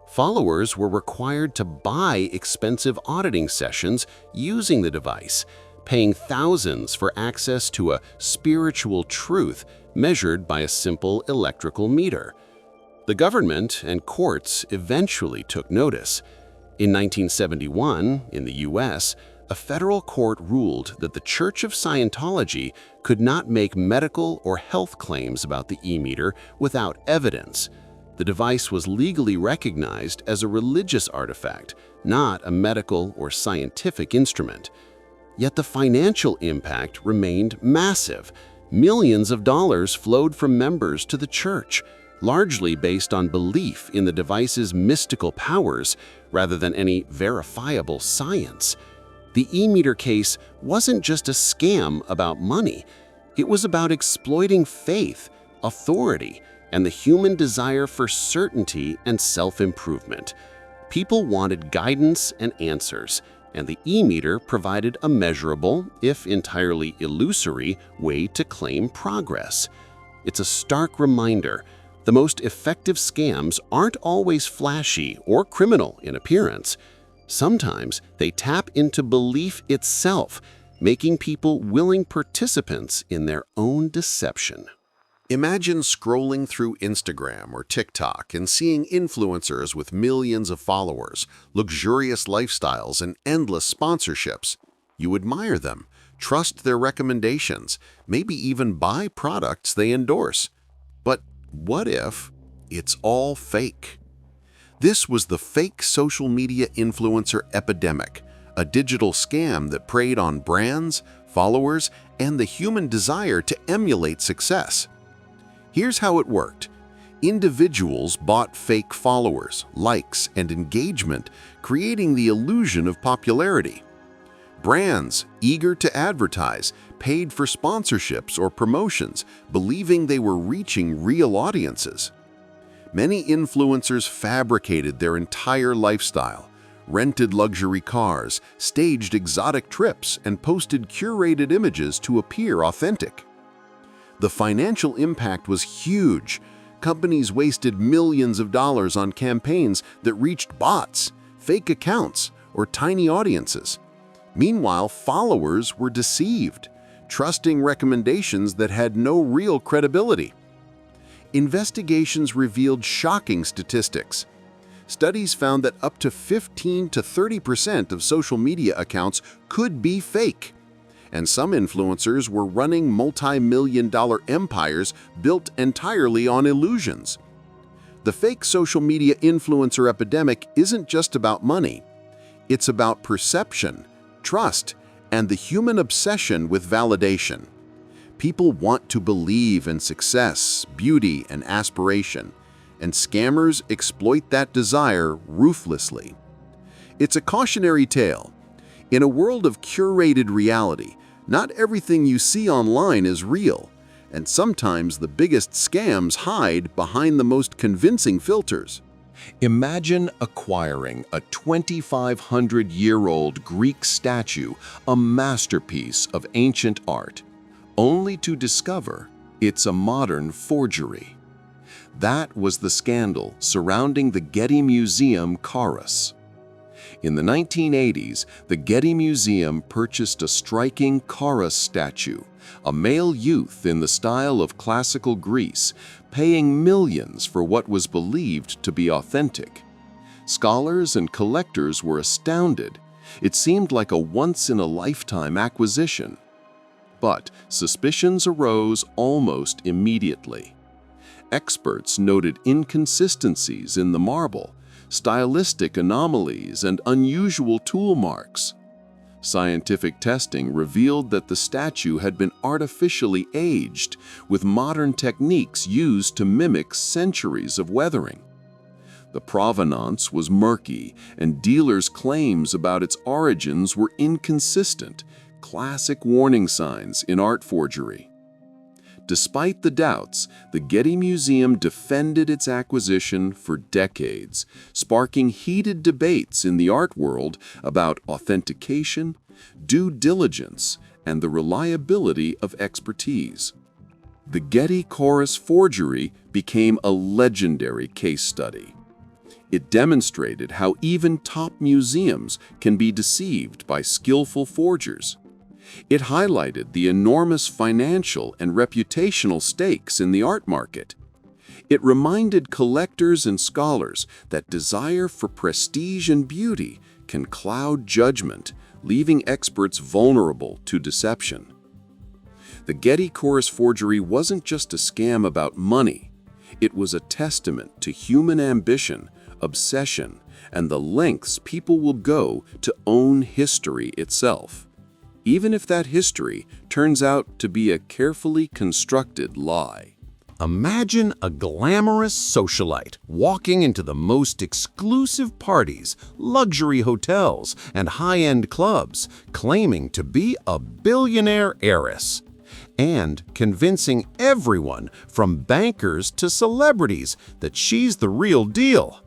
Followers were required to buy expensive auditing sessions using the device, paying thousands for access to a spiritual truth measured by a simple electrical meter. The government and courts eventually took notice. In 1971, in the US, a federal court ruled that the Church of Scientology could not make medical or health claims about the e-meter without evidence. The device was legally recognized as a religious artifact, not a medical or scientific instrument. Yet the financial impact remained massive. Millions of dollars flowed from members to the church, largely based on belief in the device's mystical powers rather than any verifiable science. The e-meter case wasn't just a scam about money. It was about exploiting faith, authority, and the human desire for certainty and self-improvement. People wanted guidance and answers, and the e-meter provided a measurable, if entirely illusory, way to claim progress. It's a stark reminder: the most effective scams aren't always flashy or criminal in appearance. Sometimes they tap into belief itself, making people willing participants in their own deception. Imagine scrolling through Instagram or TikTok and seeing influencers with millions of followers, luxurious lifestyles, and endless sponsorships. You admire them, trust their recommendations, maybe even buy products they endorse. But what if it's all fake? This was the fake social media influencer epidemic, a digital scam that preyed on brands, followers, and the human desire to emulate success. Here's how it worked. Individuals bought fake followers, likes, and engagement, creating the illusion of popularity. Brands, eager to advertise, paid for sponsorships or promotions, believing they were reaching real audiences. Many influencers fabricated their entire lifestyle, rented luxury cars, staged exotic trips, and posted curated images to appear authentic. The financial impact was huge. Companies wasted millions of dollars on campaigns that reached bots, fake accounts, or tiny audiences. Meanwhile, followers were deceived, trusting recommendations that had no real credibility. Investigations revealed shocking statistics. Studies found that up to 15 to 30% of social media accounts could be fake. And some influencers were running multi-million-dollar empires built entirely on illusions. The fake social media influencer epidemic isn't just about money. It's about perception, trust, and the human obsession with validation. People want to believe in success, beauty, and aspiration, and scammers exploit that desire ruthlessly. It's a cautionary tale. In a world of curated reality, not everything you see online is real, and sometimes the biggest scams hide behind the most convincing filters. Imagine acquiring a 2,500-year-old Greek statue, a masterpiece of ancient art, only to discover it's a modern forgery. That was the scandal surrounding the Getty Museum chorus. In the 1980s, the Getty Museum purchased a striking chorus statue, a male youth in the style of classical Greece, paying millions for what was believed to be authentic. Scholars and collectors were astounded. It seemed like a once-in-a-lifetime acquisition. But suspicions arose almost immediately. Experts noted inconsistencies in the marble, stylistic anomalies, and unusual tool marks. Scientific testing revealed that the statue had been artificially aged, with modern techniques used to mimic centuries of weathering. The provenance was murky, and dealers' claims about its origins were inconsistent, classic warning signs in art forgery. Despite the doubts, the Getty Museum defended its acquisition for decades, sparking heated debates in the art world about authentication, due diligence, and the reliability of expertise. The Getty Chorus forgery became a legendary case study. It demonstrated how even top museums can be deceived by skillful forgers. It highlighted the enormous financial and reputational stakes in the art market. It reminded collectors and scholars that desire for prestige and beauty can cloud judgment, leaving experts vulnerable to deception. The Getty Chorus forgery wasn't just a scam about money. It was a testament to human ambition, obsession, and the lengths people will go to own history itself, even if that history turns out to be a carefully constructed lie. Imagine a glamorous socialite walking into the most exclusive parties, luxury hotels, and high-end clubs, claiming to be a billionaire heiress, and convincing everyone from bankers to celebrities that she's the real deal.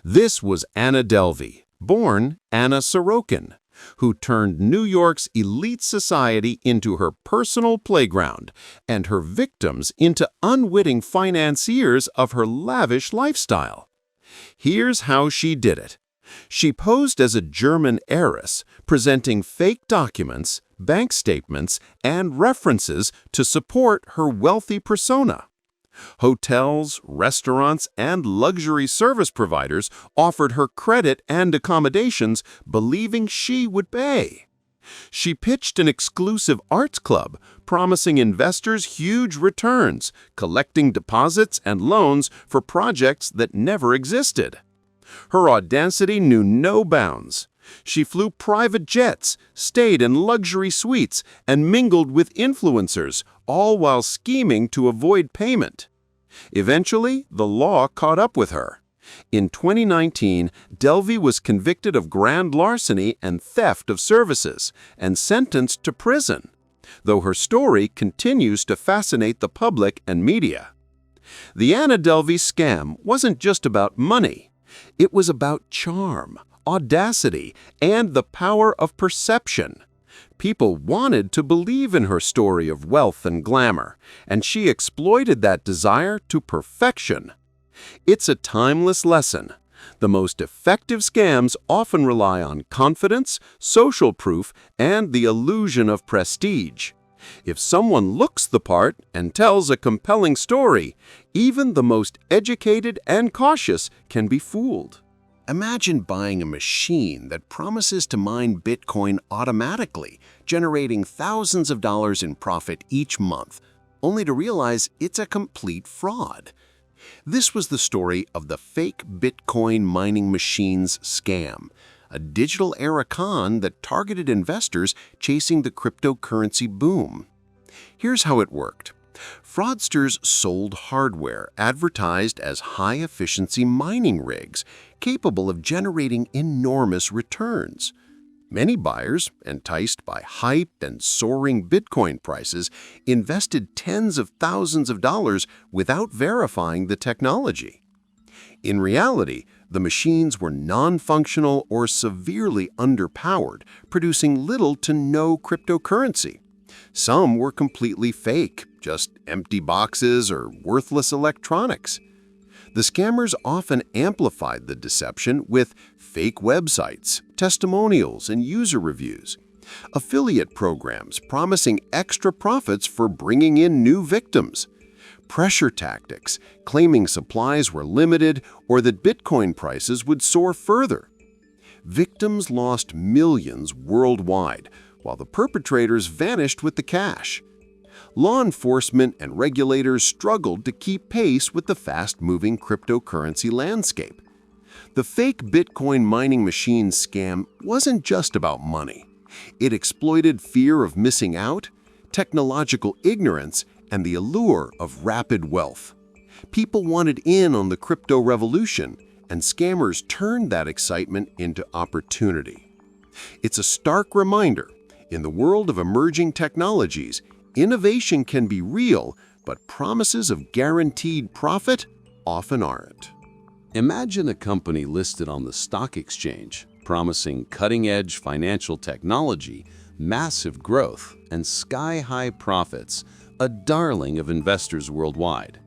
This was Anna Delvey, born Anna Sorokin, who turned New York's elite society into her personal playground and her victims into unwitting financiers of her lavish lifestyle. Here's how she did it. She posed as a German heiress, presenting fake documents, bank statements, and references to support her wealthy persona. Hotels, restaurants, and luxury service providers offered her credit and accommodations, believing she would pay. She pitched an exclusive arts club, promising investors huge returns, collecting deposits and loans for projects that never existed. Her audacity knew no bounds. She flew private jets, stayed in luxury suites, and mingled with influencers, all while scheming to avoid payment. Eventually, the law caught up with her. In 2019, Delvey was convicted of grand larceny and theft of services and sentenced to prison, though her story continues to fascinate the public and media. The Anna Delvey scam wasn't just about money. It was about charm, audacity, and the power of perception. People wanted to believe in her story of wealth and glamour, and she exploited that desire to perfection. It's a timeless lesson. The most effective scams often rely on confidence, social proof, and the illusion of prestige. If someone looks the part and tells a compelling story, even the most educated and cautious can be fooled. Imagine buying a machine that promises to mine Bitcoin automatically, generating thousands of dollars in profit each month, only to realize it's a complete fraud. This was the story of the fake Bitcoin mining machines scam, a digital-era con that targeted investors chasing the cryptocurrency boom. Here's how it worked. Fraudsters sold hardware advertised as high-efficiency mining rigs, capable of generating enormous returns. Many buyers, enticed by hype and soaring Bitcoin prices, invested tens of thousands of dollars without verifying the technology. In reality, the machines were non-functional or severely underpowered, producing little to no cryptocurrency. Some were completely fake, just empty boxes or worthless electronics. The scammers often amplified the deception with fake websites, testimonials, and user reviews, affiliate programs promising extra profits for bringing in new victims, pressure tactics claiming supplies were limited or that Bitcoin prices would soar further. Victims lost millions worldwide, while the perpetrators vanished with the cash. Law enforcement and regulators struggled to keep pace with the fast-moving cryptocurrency landscape. The fake Bitcoin mining machine scam wasn't just about money. It exploited fear of missing out, technological ignorance, and the allure of rapid wealth. People wanted in on the crypto revolution, and scammers turned that excitement into opportunity. It's a stark reminder, in the world of emerging technologies, innovation can be real, but promises of guaranteed profit often aren't. Imagine a company listed on the stock exchange, promising cutting-edge financial technology, massive growth, and sky-high profits, a darling of investors worldwide.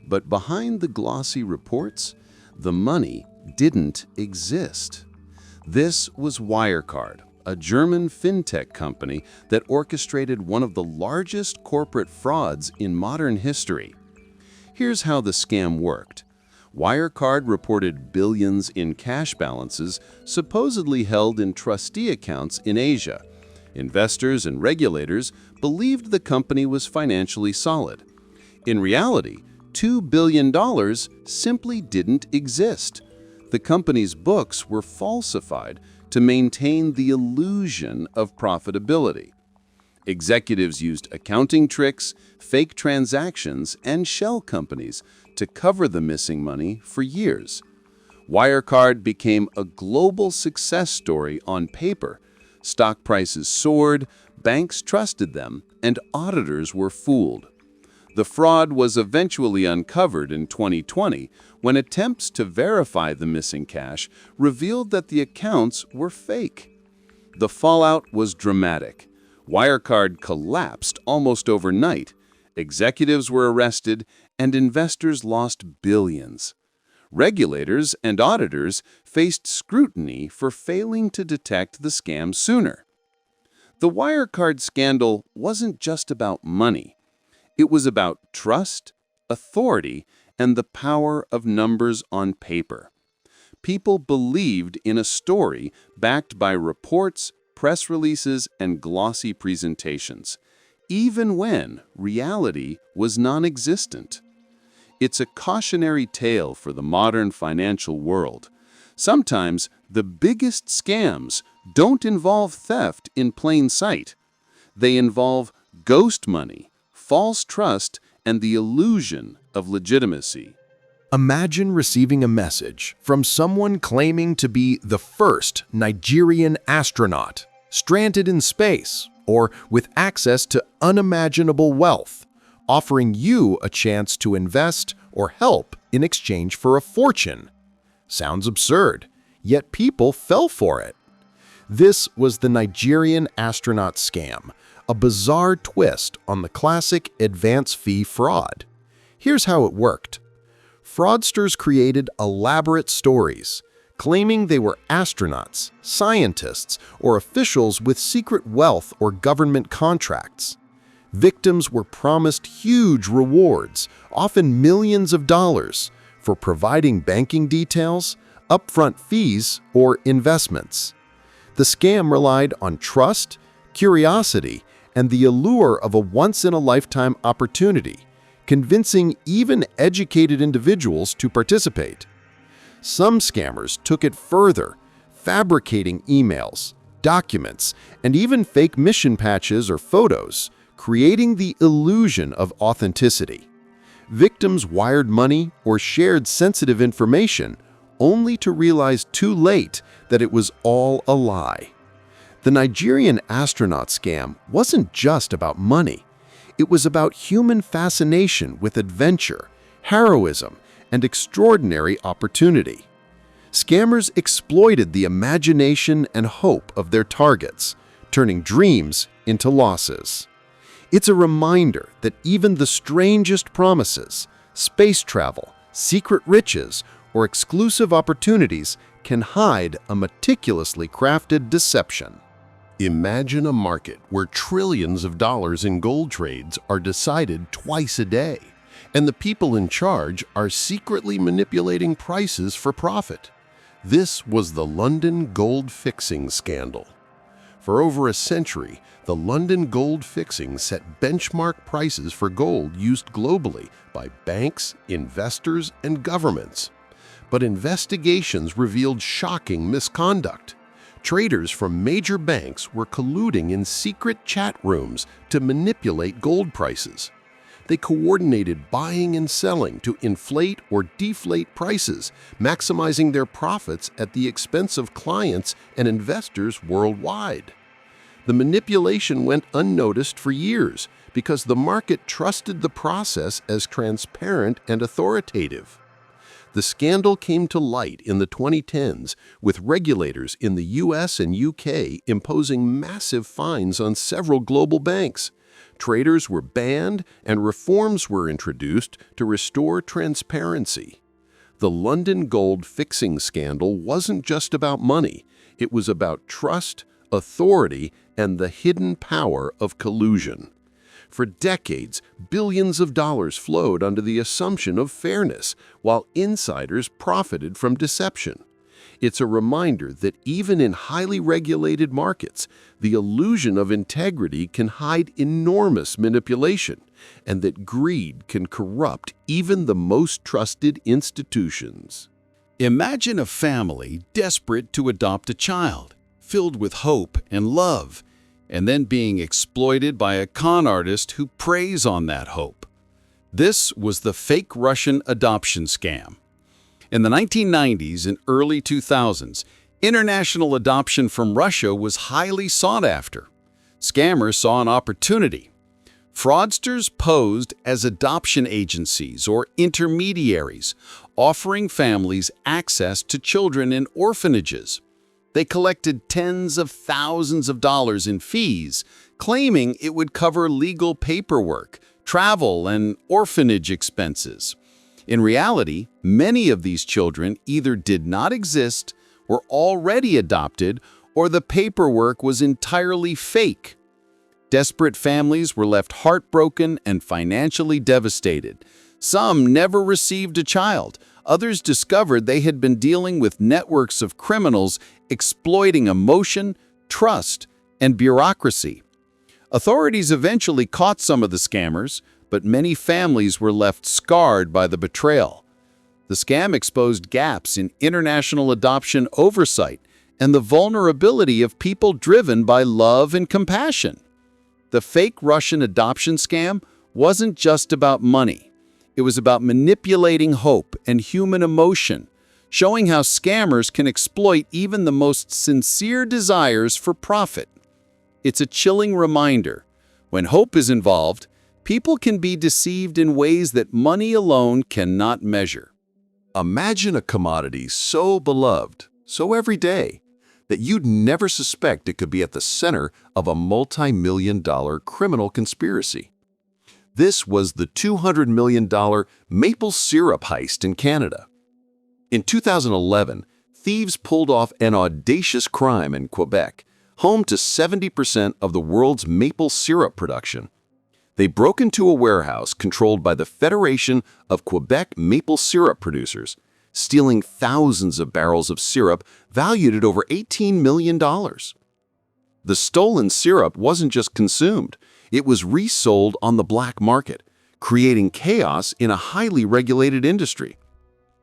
But behind the glossy reports, the money didn't exist. This was Wirecard, a German fintech company that orchestrated one of the largest corporate frauds in modern history. Here's how the scam worked. Wirecard reported billions in cash balances supposedly held in trustee accounts in Asia. Investors and regulators believed the company was financially solid. In reality, $2 billion simply didn't exist. The company's books were falsified to maintain the illusion of profitability. Executives used accounting tricks, fake transactions, and shell companies to cover the missing money for years. Wirecard became a global success story on paper. Stock prices soared, banks trusted them, and auditors were fooled. The fraud was eventually uncovered in 2020 when attempts to verify the missing cash revealed that the accounts were fake. The fallout was dramatic. Wirecard collapsed almost overnight. Executives were arrested, and investors lost billions. Regulators and auditors faced scrutiny for failing to detect the scam sooner. The Wirecard scandal wasn't just about money. It was about trust, authority, and the power of numbers on paper. People believed in a story backed by reports, press releases, and glossy presentations, even when reality was non-existent. It's a cautionary tale for the modern financial world. Sometimes the biggest scams don't involve theft in plain sight. They involve ghost money, false trust, and the illusion of legitimacy. Imagine receiving a message from someone claiming to be the first Nigerian astronaut, stranded in space, or with access to unimaginable wealth, offering you a chance to invest or help in exchange for a fortune. Sounds absurd, yet people fell for it. This was the Nigerian astronaut scam, a bizarre twist on the classic advance fee fraud. Here's how it worked. Fraudsters created elaborate stories, claiming they were astronauts, scientists, or officials with secret wealth or government contracts. Victims were promised huge rewards, often millions of dollars, for providing banking details, upfront fees, or investments. The scam relied on trust, curiosity, and the allure of a once-in-a-lifetime opportunity, convincing even educated individuals to participate. Some scammers took it further, fabricating emails, documents, and even fake mission patches or photos, creating the illusion of authenticity. Victims wired money or shared sensitive information only to realize too late that it was all a lie. The Nigerian astronaut scam wasn't just about money. It was about human fascination with adventure, heroism, and extraordinary opportunity. Scammers exploited the imagination and hope of their targets, turning dreams into losses. It's a reminder that even the strangest promises, space travel, secret riches, or exclusive opportunities can hide a meticulously crafted deception. Imagine a market where trillions of dollars in gold trades are decided twice a day, and the people in charge are secretly manipulating prices for profit. This was the London gold fixing scandal. For over a century, the London gold fixing set benchmark prices for gold used globally by banks, investors, and governments. But investigations revealed shocking misconduct. Traders from major banks were colluding in secret chat rooms to manipulate gold prices. They coordinated buying and selling to inflate or deflate prices, maximizing their profits at the expense of clients and investors worldwide. The manipulation went unnoticed for years because the market trusted the process as transparent and authoritative. The scandal came to light in the 2010s, with regulators in the US and UK imposing massive fines on several global banks. Traders were banned and reforms were introduced to restore transparency. The London gold fixing scandal wasn't just about money. It was about trust, authority, and the hidden power of collusion. For decades, billions of dollars flowed under the assumption of fairness, while insiders profited from deception. It's a reminder that even in highly regulated markets, the illusion of integrity can hide enormous manipulation, and that greed can corrupt even the most trusted institutions. Imagine a family desperate to adopt a child, filled with hope and love, and then being exploited by a con artist who preys on that hope. This was the fake Russian adoption scam. In the 1990s and early 2000s, international adoption from Russia was highly sought after. Scammers saw an opportunity. Fraudsters posed as adoption agencies or intermediaries, offering families access to children in orphanages. They collected tens of thousands of dollars in fees, claiming it would cover legal paperwork, travel, and orphanage expenses. In reality, many of these children either did not exist, were already adopted, or the paperwork was entirely fake. Desperate families were left heartbroken and financially devastated. Some never received a child. Others discovered they had been dealing with networks of criminals exploiting emotion, trust, and bureaucracy. Authorities eventually caught some of the scammers, but many families were left scarred by the betrayal. The scam exposed gaps in international adoption oversight and the vulnerability of people driven by love and compassion. The fake Russian adoption scam wasn't just about money. It was about manipulating hope and human emotion, showing how scammers can exploit even the most sincere desires for profit. It's a chilling reminder. When hope is involved, people can be deceived in ways that money alone cannot measure. Imagine a commodity so beloved, so everyday, that you'd never suspect it could be at the center of a multi-million-dollar criminal conspiracy. This was the $200 million maple syrup heist in Canada. In 2011, thieves pulled off an audacious crime in Quebec, home to 70% of the world's maple syrup production. They broke into a warehouse controlled by the Federation of Quebec Maple Syrup Producers, stealing thousands of barrels of syrup valued at over $18 million. The stolen syrup wasn't just consumed, it was resold on the black market, creating chaos in a highly regulated industry.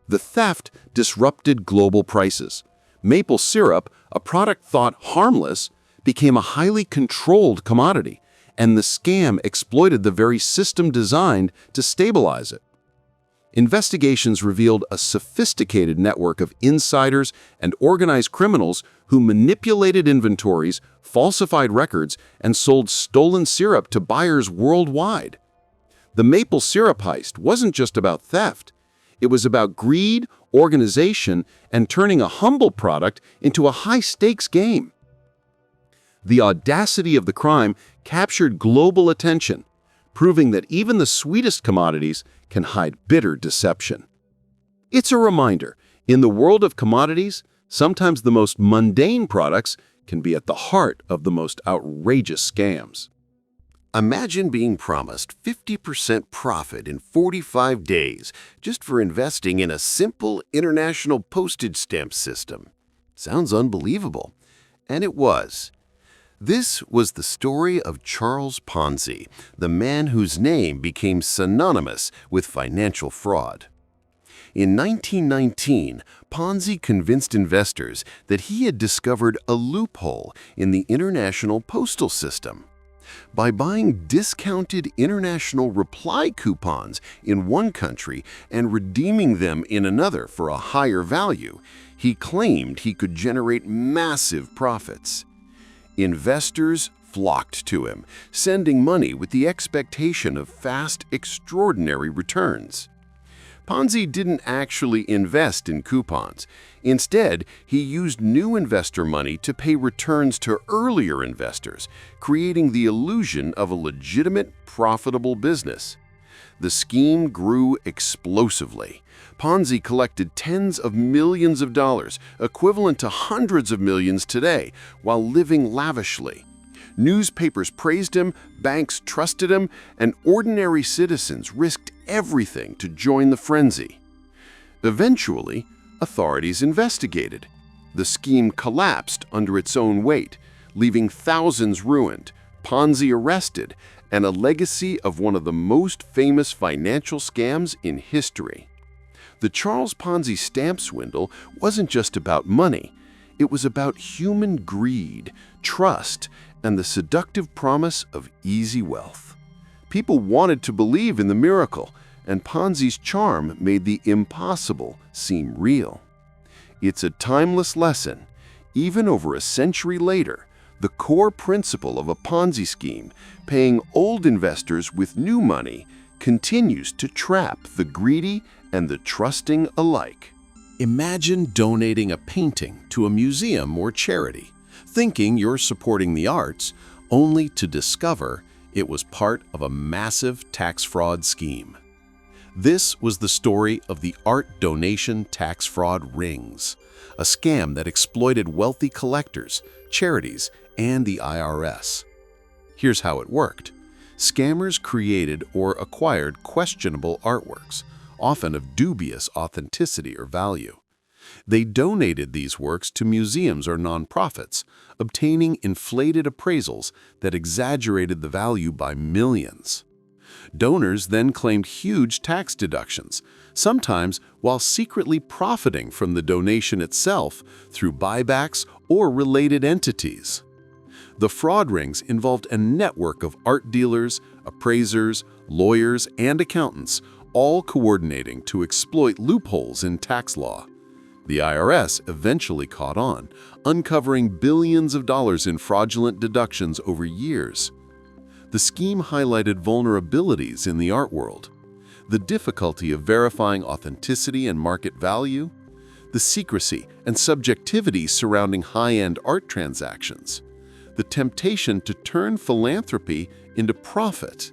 The theft disrupted global prices. Maple syrup, a product thought harmless, became a highly controlled commodity, and the scam exploited the very system designed to stabilize it. Investigations revealed a sophisticated network of insiders and organized criminals who manipulated inventories, falsified records, and sold stolen syrup to buyers worldwide. The maple syrup heist wasn't just about theft. It was about greed, organization, and turning a humble product into a high-stakes game. The audacity of the crime captured global attention, proving that even the sweetest commodities can hide bitter deception. It's a reminder, in the world of commodities, sometimes the most mundane products can be at the heart of the most outrageous scams. Imagine being promised 50% profit in 45 days just for investing in a simple international postage stamp system. Sounds unbelievable. And it was. This was the story of Charles Ponzi, the man whose name became synonymous with financial fraud. In 1919, Ponzi convinced investors that he had discovered a loophole in the international postal system. By buying discounted international reply coupons in one country and redeeming them in another for a higher value, he claimed he could generate massive profits. Investors flocked to him, sending money with the expectation of fast, extraordinary returns. Ponzi didn't actually invest in coupons. Instead, he used new investor money to pay returns to earlier investors, creating the illusion of a legitimate, profitable business. The scheme grew explosively. Ponzi collected tens of millions of dollars, equivalent to hundreds of millions today, while living lavishly. Newspapers praised him, banks trusted him, and ordinary citizens risked everything to join the frenzy. Eventually, authorities investigated. The scheme collapsed under its own weight, leaving thousands ruined, Ponzi arrested, and a legacy of one of the most famous financial scams in history. The Charles Ponzi stamp swindle wasn't just about money. It was about human greed, trust, and the seductive promise of easy wealth. People wanted to believe in the miracle, and Ponzi's charm made the impossible seem real. It's a timeless lesson. Even over a century later, the core principle of a Ponzi scheme, paying old investors with new money, continues to trap the greedy and the trusting alike. Imagine donating a painting to a museum or charity, thinking you're supporting the arts, only to discover it was part of a massive tax fraud scheme. This was the story of the art donation tax fraud rings, a scam that exploited wealthy collectors, charities, and the IRS. Here's how it worked. Scammers created or acquired questionable artworks, often of dubious authenticity or value. They donated these works to museums or nonprofits, obtaining inflated appraisals that exaggerated the value by millions. Donors then claimed huge tax deductions, sometimes while secretly profiting from the donation itself through buybacks or related entities. The fraud rings involved a network of art dealers, appraisers, lawyers, and accountants, all coordinating to exploit loopholes in tax law. The IRS eventually caught on, uncovering billions of dollars in fraudulent deductions over years. The scheme highlighted vulnerabilities in the art world, the difficulty of verifying authenticity and market value, the secrecy and subjectivity surrounding high-end art transactions, the temptation to turn philanthropy into profit.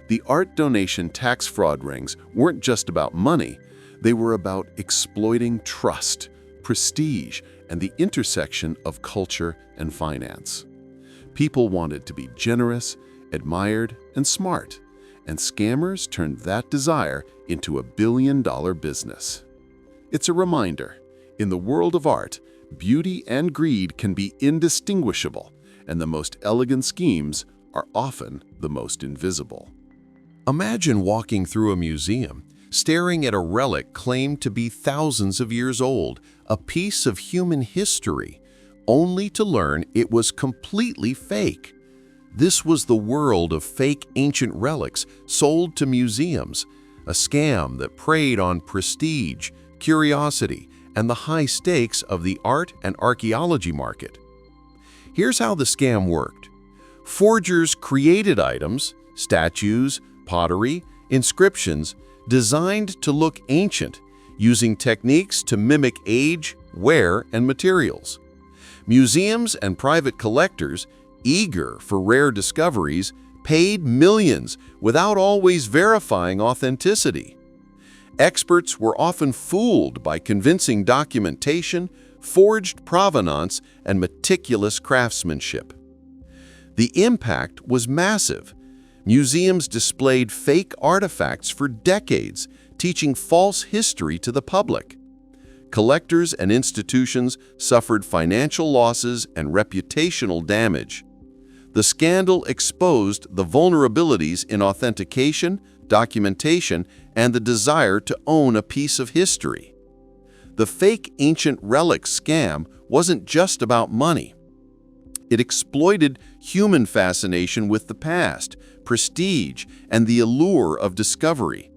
The art donation tax fraud rings weren't just about money, they were about exploiting trust, prestige, and the intersection of culture and finance. People wanted to be generous, admired, and smart, and scammers turned that desire into a billion-dollar business. It's a reminder, in the world of art, beauty and greed can be indistinguishable, and the most elegant schemes are often the most invisible. Imagine walking through a museum, staring at a relic claimed to be thousands of years old, a piece of human history, only to learn it was completely fake. This was the world of fake ancient relics sold to museums, a scam that preyed on prestige, curiosity, and the high stakes of the art and archaeology market. Here's how the scam worked. Forgers created items, statues, pottery, inscriptions, designed to look ancient, using techniques to mimic age, wear, and materials. Museums and private collectors, eager for rare discoveries, paid millions without always verifying authenticity. Experts were often fooled by convincing documentation, forged provenance, and meticulous craftsmanship. The impact was massive. Museums displayed fake artifacts for decades, teaching false history to the public. Collectors and institutions suffered financial losses and reputational damage. The scandal exposed the vulnerabilities in authentication, documentation, and the desire to own a piece of history. The fake ancient relic scam wasn't just about money. It exploited human fascination with the past, prestige, and the allure of discovery.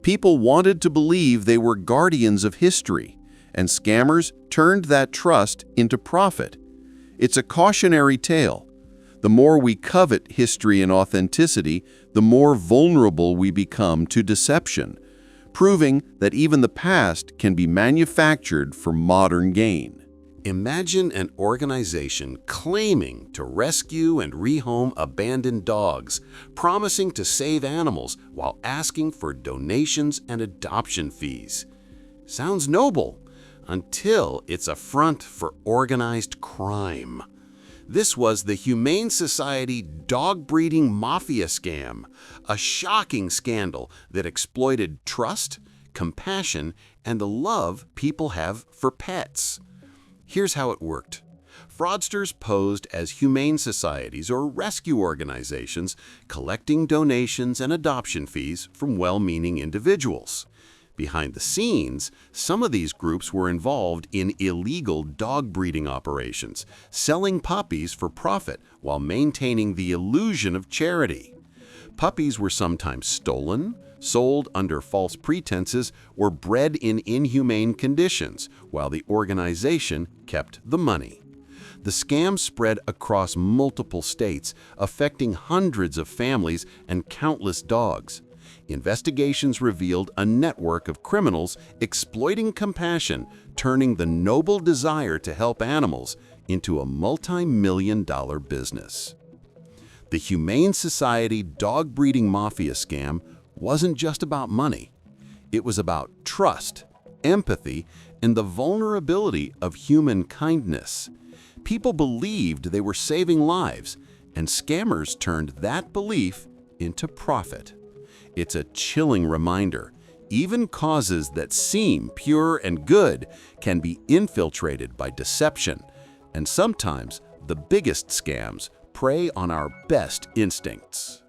People wanted to believe they were guardians of history, and scammers turned that trust into profit. It's a cautionary tale. The more we covet history and authenticity, the more vulnerable we become to deception, proving that even the past can be manufactured for modern gain. Imagine an organization claiming to rescue and rehome abandoned dogs, promising to save animals while asking for donations and adoption fees. Sounds noble, until it's a front for organized crime. This was the Humane Society dog breeding mafia scam, a shocking scandal that exploited trust, compassion, and the love people have for pets. Here's how it worked. Fraudsters posed as humane societies or rescue organizations, collecting donations and adoption fees from well-meaning individuals. Behind the scenes, some of these groups were involved in illegal dog breeding operations, selling puppies for profit while maintaining the illusion of charity. Puppies were sometimes stolen, sold under false pretenses, or bred in inhumane conditions, while the organization kept the money. The scam spread across multiple states, affecting hundreds of families and countless dogs. Investigations revealed a network of criminals exploiting compassion, turning the noble desire to help animals into a multi-million-dollar business. The Humane Society dog breeding mafia scam wasn't just about money. It was about trust, empathy, and the vulnerability of human kindness. People believed they were saving lives, and scammers turned that belief into profit. It's a chilling reminder. Even causes that seem pure and good can be infiltrated by deception, and sometimes the biggest scams prey on our best instincts.